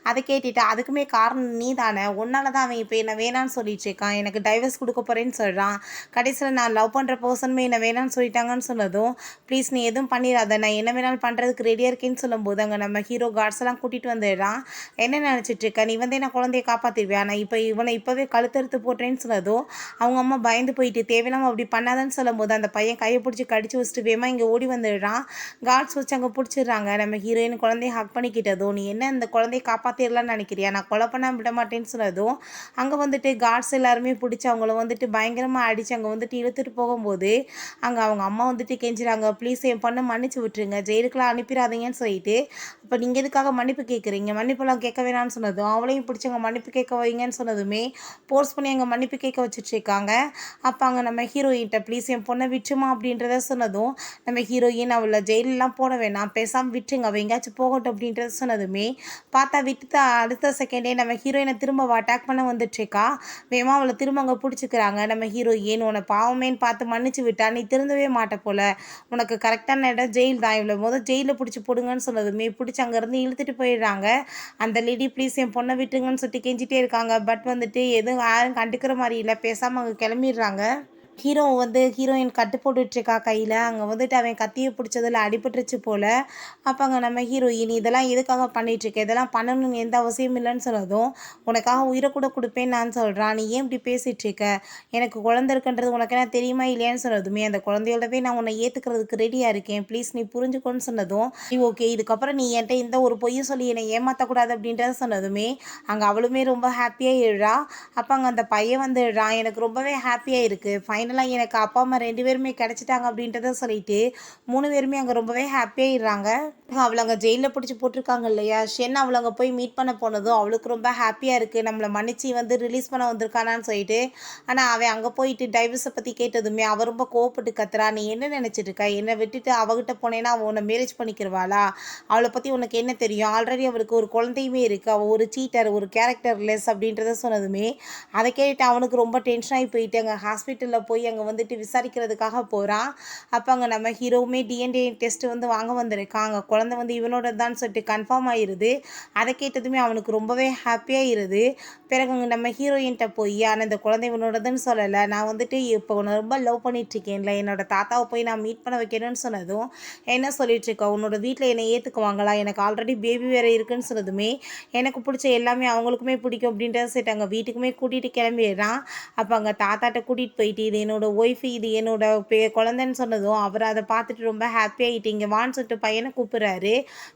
அதை கேட்டுட்டு அதுக்குமே காரணம் நீ தானே, உன்னால தான் அவன் இப்போ என்னை வேணான்னு சொல்லிட்டு இருக்கான், எனக்கு டைவர்ஸ் கொடுக்க போகிறேன்னு சொல்கிறான், கடைசியில் நான் லவ் பண்ணுற பர்சனுமே என்னை வேணான்னு சொல்லிட்டாங்கன்னு சொன்னதும் ப்ளீஸ் நீ எதுவும் பண்ணிடாத, நான் என்ன வேணாலும் பண்ணுறதுக்கு ரெடியாக இருக்கேன்னு சொல்லும்போது அங்கே நம்ம ஹீரோ கார்ட்ஸ் எல்லாம் கூட்டிகிட்டு வந்துடுறான். என்ன நினச்சிட்டு இருக்க, நீ வந்து என்ன குழந்தைய காப்பாற்றிடுவியா, நான் இப்போ இவனை இப்போவே கழுத்தறுத்து போட்டேன்னு சொன்னதும் அவங்க அம்மா பயந்து போயிட்டு தேவையில்லாமல் அப்படி பண்ணாதன்னு சொல்லும்போது அந்த பையன் கையை பிடிச்சி கடிச்சு வச்சுட்டு வேமா இங்கே ஓடி வந்துடுறான். கார்ட்ஸ் வச்சு அங்கே பிடிச்சிடுறாங்க. நம்ம ஹீரோயின் குழந்தைய ஹக் பண்ணிக்கிட்டதும் நீ என்ன இந்த குழந்தைய காப்பாற்றிடலான்னு நினைக்கிறியா, நான் கொலை பண்ண விட மாட்டேன்னு சொன்னதும் அங்கே வந்துட்டு கார்ட்ஸ் எல்லாருமே பிடிச்சி அவங்கள வந்துட்டு பயங்கரமாக அடித்து அங்கே வந்துட்டு இழுத்துட்டு போகும்போது அங்கே அவங்க அம்மா வந்துட்டு கெஞ்சுறாங்க, ப்ளீஸ் என் பொண்ணை மன்னிச்சு விட்டுருங்க, ஜெயிலுக்குலாம் அனுப்பிடாதீங்கன்னு சொல்லிட்டு. இப்போ நீங்கள் எதுக்காக மன்னிப்பு கேட்குறீங்க, மன்னிப்பெல்லாம் கேட்க வேணான்னு சொன்னதும் அவளையும் பிடிச்சவங்க மன்னிப்பு கேட்க வைங்கன்னு சொன்னதுமே போர்ஸ் பண்ணி அங்கே மன்னிப்பு கேட்க வச்சுட்டு இருக்காங்க. அப்போ அங்கே நம்ம ஹீரோயின்ட்ட ப்ளீஸ் என் பொண்ணை விட்டுருமா அப்படின்றத சொன்னதும் நம்ம ஹீரோயின் அவளை ஜெயிலெலாம் போட வேணாம், பேசாமல் விட்டுருங்க, அவள் எங்கேயாச்சும் போகட்டும் அப்படின்றத சொன்னதுமே பார்த்தா விட்டு அடுத்த செகண்டே நம்ம ஹீரோயினை திரும்ப அட்டாக் பண்ண வந்துட்டுருக்கா. வேமா அவளை திரும்ப அங்கே பிடிச்சிக்கிறாங்க. நம்ம ஹீரோயின் உன்னை பாவமேன்னு பார்த்து மன்னிச்சு விட்டா, நீ திருந்தவே மாட்ட போல, உனக்கு கரெக்டான இடம் ஜெயில் தான், இவ்வளோ முதல் ஜெயிலில் பிடிச்சி போடுங்கன்னு சொன்னதுமே பிடிச்சி அங்கேருந்து இழுத்துட்டு போயிடுறாங்க. அந்த லேடி ப்ளீஸ் என் பொண்ணை விட்டுருங்கன்னு சொல்லிட்டு கெஞ்சிட்டே இருக்காங்க. பட் வந்துட்டு எதுவும் யாரும் கண்டுக்கிற மாதிரி இல்லை, பேசாமல் அங்கே கிளம்பிடுறாங்க. ஹீரோ வந்து ஹீரோயின் கட்டு போட்டுட்ருக்கா கையில். அங்கே வந்துட்டு அவன் கத்தியை பிடிச்சதில் அடிபட்டுருச்சு போல். அப்போ அங்கே நம்ம ஹீரோயின் இதெல்லாம் எதுக்காக பண்ணிகிட்ருக்க, இதெல்லாம் பண்ணணும்னு எந்த அவசியம் இல்லைன்னு சொன்னதும் உனக்காக உயிரை கூட கொடுப்பேன்னு நான் சொல்கிறான், நீ ஏன் இப்படி பேசிகிட்ருக்க, எனக்கு குழந்தை இருக்குன்றது உனக்கு என்ன தெரியுமா இல்லையான்னு சொன்னதுமே அந்த குழந்தையோடவே நான் உன்னை ஏற்றுக்கிறதுக்கு ரெடியாக இருக்கேன், ப்ளீஸ் நீ புரிஞ்சுக்கோன்னு சொன்னதும் ஓகே இதுக்கப்புறம் நீ என்கிட்ட இந்த ஒரு பொய்யும் சொல்லி என்னை ஏமாற்றக்கூடாது அப்படின்றத சொன்னதுமே அங்கே அவளுமே ரொம்ப ஹாப்பியாக எழுறா. அப்போ அங்கே அந்த பையன் வந்து எழுறான், எனக்கு ரொம்பவே ஹாப்பியாக இருக்குது, ஃபைனலாக எனக்கு அப்பா அம்மா 2 பேருமே கிடச்சிட்டாங்க அப்படின்றத சொல்லிட்டு 3 பேருமே அங்கே ரொம்பவே ஹாப்பியாகிடுறாங்க. அவளை அங்கே ஜெயிலில் பிடிச்சி போட்டிருக்காங்க இல்லையா, ஷென் அவளை அங்கே போய் மீட் பண்ண போனதும் அவளுக்கு ரொம்ப ஹாப்பியாக இருக்குது, நம்மளை மன்னிச்சு வந்து ரிலீஸ் பண்ண வந்திருக்கானான்னு சொல்லிட்டு. ஆனால் அவன் அங்கே போயிட்டு டைவர்ஸை பற்றி கேட்டதுமே அவள் ரொம்ப கோவப்பட்டு கத்துறா, நீ என்ன நினச்சிட்டு இருக்கா, என்னை விட்டுட்டு அவகிட்ட போனேன்னா அவள் உன்னை மேரேஜ் பண்ணிக்கிறவாளா, அவளை பற்றி உனக்கு என்ன தெரியும், ஆல்ரெடி அவளுக்கு ஒரு குழந்தையுமே இருக்குது, அவள் ஒரு சீட்டர், ஒரு கேரக்டர்லெஸ் அப்படின்றத சொன்னதுமே அதை கேட்டு அவனுக்கு ரொம்ப டென்ஷன் ஆகி போயிட்டு அங்கே ஹாஸ்பிட்டலில் போய் அங்கே வந்துட்டு விசாரிக்கிறதுக்காக போகிறான். அப்போ அங்கே நம்ம ஹீரோவுமே டிஎன்ஏ டெஸ்ட் வந்து வாங்க வந்திருக்கான். அங்கே குழந்தை வந்து இவனோட தான் சொல்லிட்டு கன்ஃபார்ம் ஆகிடுது. அதை கேட்டதுமே அவனுக்கு ரொம்பவே ஹாப்பியாகிடுது. பிறகு அங்கே நம்ம ஹீரோயின்கிட்ட போய் ஆனால் இந்த குழந்தை இவனோடதுன்னு சொல்லலை, நான் வந்துட்டு இப்போ உன்னை ரொம்ப லவ் பண்ணிகிட்ருக்கேன்ல, என்னோட தாத்தாவை போய் நான் மீட் பண்ண வைக்கணும்னு சொன்னதும் என்ன சொல்லிகிட்ருக்கா, உன்னோட வீட்டில் என்னை ஏற்றுக்குவாங்களா, எனக்கு ஆல்ரெடி பேபி வேறு இருக்குன்னு சொன்னதுமே எனக்கு பிடிச்ச எல்லாமே அவங்களுக்குமே பிடிக்கும் அப்படின்றத சரி அங்கே வீட்டுக்குமே கூட்டிகிட்டு கிளம்பிடுறான். அப்போ அங்கே தாத்தாட்ட கூட்டிகிட்டு போயிட்டு இது என்னோட ஒய்ஃபு, இது என்னோட குழந்தைன்னு சொன்னதும் அவர் அதை பார்த்துட்டு ரொம்ப ஹாப்பியாகிட்டு இங்கே வான்னு சொல்லிட்டு பையனை கூப்பிட்றாரு.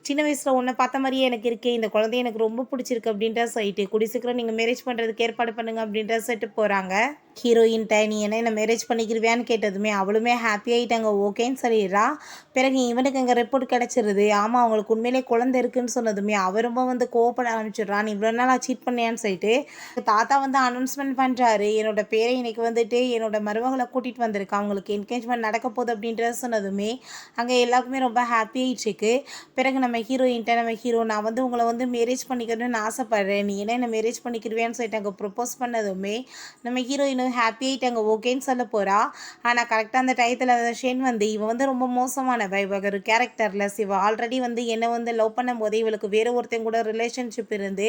சின்ன வயசில் உன்னை பார்த்த மாதிரியே எனக்கு இருக்கே, இந்த குழந்தைய எனக்கு ரொம்ப பிடிச்சிருக்கு அப்படின்ற சொல்லிட்டு கூடி சீக்கிரம் நீங்கள் மேரேஜ் பண்ணுறதுக்கு ஏற்பாடு பண்ணுங்க அப்படின்ற சொல்லிட்டு போகிறாங்க. ஹீரோயின்ட்ட நீ என்ன மேரேஜ் பண்ணிக்கிருவியான்னு கேட்டதுமே அவளுமே ஹாப்பியாகிட்டாங்க, ஓகேன்னு சொல்லிடுறா. பிறகு இவனுக்கு அங்கே ரிப்போர்ட் கிடச்சிருது, ஆமாம் அவங்களுக்கு உண்மையிலே குழந்தை இருக்குன்னு சொன்னதுமே அவர் ரொம்ப வந்து கோவப்பட ஆரம்பிச்சிடுறான், நீ இவ்வளோ நாளாக சீட் பண்ணியான்னு சொல்லிட்டு. தாத்தா வந்து அனௌன்ஸ்மெண்ட் பண்ணுறாரு, என்னோட பேரை இன்னைக்கு வந்துட்டு என்னோட மருமகளை கூட்டிகிட்டு வந்திருக்கா, அவங்களுக்கு என்கேஜ்மெண்ட் நடக்க போகுது அப்படின்றத சொன்னதுமே அங்கே எல்லாருக்குமே ரொம்ப ஹாப்பியாகிட்டுருக்கு. பிறகு நம்ம ஹீரோயின்ட்ட நம்ம ஹீரோ நான் வந்து உங்களை வந்து மேரேஜ் பண்ணிக்கணும்னு ஆசைப்பட்றேன், நீ என்ன மேரேஜ் பண்ணிக்கிருவியான்னு சொல்லிட்டு அங்கே ப்ரொப்போஸ் பண்ணதுமே நம்ம ஹீரோயின் ஹாப்பியாகிட்டாங்க, ஓகேன்னு சொல்ல போகிறா. ஆனால் கரெக்டாக அந்த டயத்தில் ஷென் வந்து இவன் வந்து ரொம்ப மோசமானவ, இவ ஒரு கேரக்டர்லெஸ், இவள் ஆல்ரெடி வந்து என்னை வந்து லவ் பண்ணும் போதே இவளுக்கு வேறு ஒருத்தன் கூட ரிலேஷன்ஷிப் இருந்து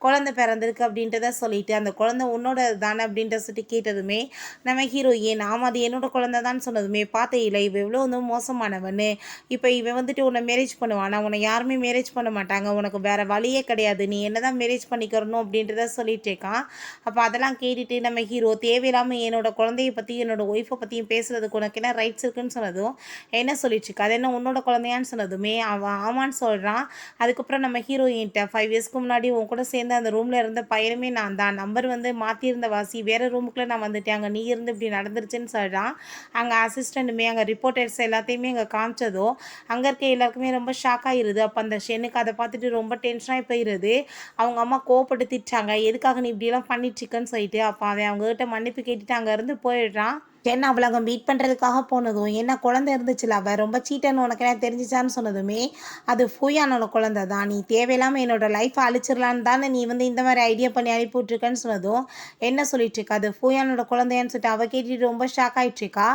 குழந்தை பிறந்திருக்கு அப்படின்றத சொல்லிட்டு அந்த குழந்தை உன்னோட தானே அப்படின்ற சொல்லிட்டு கேட்டதுமே நம்ம ஹீரோயின் ஆமாம் அது என்னோட குழந்தை தான் சொன்னதுமே பார்த்தே இல்லை இவ எவ்வளோ வந்து மோசமானவன்னு, இப்போ இவன் வந்துட்டு உன்னை மேரேஜ் பண்ணுவான், நான் உன்னை யாருமே மேரேஜ் பண்ண மாட்டாங்க, உனக்கு வேறு வழியே கிடையாது, நீ என்ன தான் மேரேஜ் பண்ணிக்கிறணும் அப்படின்றத சொல்லிட்டு இருக்கான். அப்போ அதெல்லாம் கேட்டுட்டு நம்ம ஹீரோ தேவையில்லாமல் என்னோட குழந்தைய பற்றியும் என்னோட ஒய்ஃபை பற்றியும் பேசுகிறதுக்கு உனக்கு என்ன ரைட்ஸ் இருக்குன்னு சொன்னதும் என்ன சொல்லிட்டுருக்கு, அது என்ன உன்னோட குழந்தையான்னு சொன்னதுமே அவன் ஆமான்னு சொல்கிறான். அதுக்கப்புறம் நம்ம ஹீரோயின்ட்ட 5 இயர்ஸ்க்கு முன்னாடி உன் கூட சேர்ந்து அந்த ரூமில் இருந்த பையனுமே நான் தான், நம்பர் வந்து மாற்றியிருந்த வாசி வேறு ரூமுக்குள்ளே நான் வந்துட்டேன், அங்கே நீ இருந்து இப்படி நடந்துருச்சுன்னு சொல்கிறான். அங்கே அசிஸ்டண்ட்டுமே அங்கே ரிப்போர்ட்டர்ஸ் எல்லாத்தையுமே அங்கே காமிச்சதும் அங்கே இருக்க எல்லாருக்குமே ரொம்ப ஷாக் ஆகிடுது. அப்போ அந்த ஷென்னுக்கு அதை பார்த்துட்டு ரொம்ப டென்ஷனாகி போயிடுது. அவங்க அம்மா கோவப்பட்டு திட்டாங்க, எதுக்காக நீ இப்படியெல்லாம் பண்ணிட்டுருக்கன்னு சொல்லிட்டு. அப்போ அவன் அவங்ககிட்ட மன்னிப்பு கேட்டுட்டு அங்கேருந்து போயிடுறான். என்ன அவளை அங்கே மீட் பண்ணுறதுக்காக போனதும் என்ன குழந்தை இருந்துச்சுல அவள் ரொம்ப சீட்டன்னு உனக்கு என்ன தெரிஞ்சிச்சான்னு சொன்னதுமே அது ஃபூயானோட குழந்தை தான், நீ தேவையில்லாமல் என்னோட லைஃப்பை அழிச்சிடலான்னு தானே நீ வந்து இந்த மாதிரி ஐடியா பண்ணி அனுப்பிவிட்ருக்கன்னு சொன்னதும் என்ன சொல்லிட்டுருக்கா, அது ஃபூயானோட குழந்தையான்னு சொல்லிட்டு அவள் கேட்டுட்டு ரொம்ப ஷாக் ஆகிட்டுருக்கா.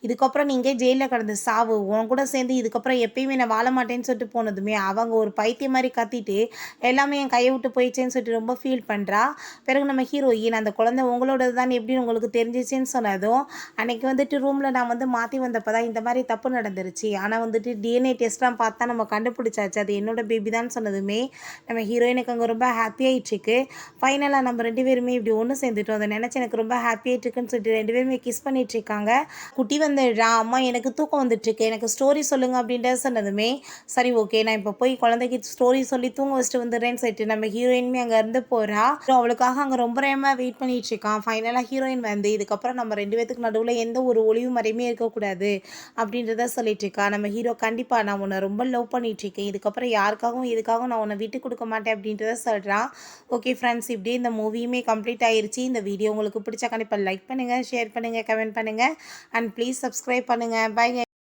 இதுக்கப்புறம் நீங்கள் ஜெயிலில் கடந்து சாவு, உன் கூட சேர்ந்து இதுக்கப்புறம் எப்பயுமே நான் வாழ மாட்டேன்னு சொல்லிட்டு போனதுமே அவங்க ஒரு பைத்தியம் மாதிரி கத்திட்டு எல்லாமே என் கையை விட்டு போயிடுச்சேன்னு சொல்லிட்டு ரொம்ப ஃபீல் பண்ணுறா. பிறகு நம்ம ஹீரோயின் அந்த குழந்தை உங்களோட தான் எப்படின்னு உங்களுக்கு தெரிஞ்சிச்சுன்னு சொன்னதும் அன்னைக்கு வந்துட்டு ரூமில் நான் வந்து மாற்றி வந்தப்போ தான் இந்த மாதிரி தப்பு நடந்துருச்சு. ஆனால் வந்துட்டு டிஎன்ஏ டெஸ்ட்லாம் பார்த்தா நம்ம கண்டுபிடிச்சாச்சு அது என்னோட பேபி தான் சொன்னதுமே நம்ம ஹீரோயினுக்கு அங்கே ரொம்ப ஹாப்பி ஆயிட்டுருக்கு. ஃபைனலாக நம்ம 2 பேருமே இப்படி ஒன்று சேர்ந்துட்டோம். அதை நினச்சி எனக்கு ரொம்ப ஹாப்பி ஆயிட்டுருக்குன்னு சொல்லிட்டு 2 பேருமே கிஸ் பண்ணிகிட்ருக்காங்க. குட்டி வந்துடுறா, அம்மா எனக்கு தூக்கம் வந்துட்டுருக்கு, எனக்கு ஸ்டோரி சொல்லுங்க அப்படின்ட்டு சொன்னதுமே சரி ஓகே நான் இப்போ போய் குழந்தைக்கு ஸ்டோரி சொல்லி தூங்க வச்சுட்டு வந்துடுறேன்னு சொல்லிட்டு நம்ம ஹீரோயினுமே அங்கே இருந்து போகிறா. அவளுக்காக அங்கே ரொம்ப நேரமாக வெயிட் பண்ணிட்டு இருக்கான். ஃபைனலாக ஹீரோயின் வந்து இதுக்கப்புறம் நம்ம 2 பேத்துக்கு நடுவில் எந்த ஒரு ஒளிவு மறையுமே இருக்கக்கூடாது அப்படின்றத சொல்லிட்டு இருக்கா. நம்ம ஹீரோ கண்டிப்பாக நான் உன்னை ரொம்ப லவ் பண்ணிட்டு இருக்கேன், இதுக்கப்புறம் யாருக்காகவும் எதுக்காகவும் நான் உன்னை விட்டு கொடுக்க மாட்டேன் அப்படின்றத சொல்கிறான். ஓகே ஃப்ரெண்ட்ஸ், இப்படியே இந்த மூவியுமே கம்ப்ளீட் ஆயிருச்சு. இந்த வீடியோ உங்களுக்கு பிடிச்சா கண்டிப்பாக லைக் பண்ணுங்கள், ஷேர் பண்ணுங்கள், கமெண்ட் பண்ணுங்கள் அண்ட் ப்ளீஸ் சப்ஸ்கிரைப் பண்ணுங்கள். பை.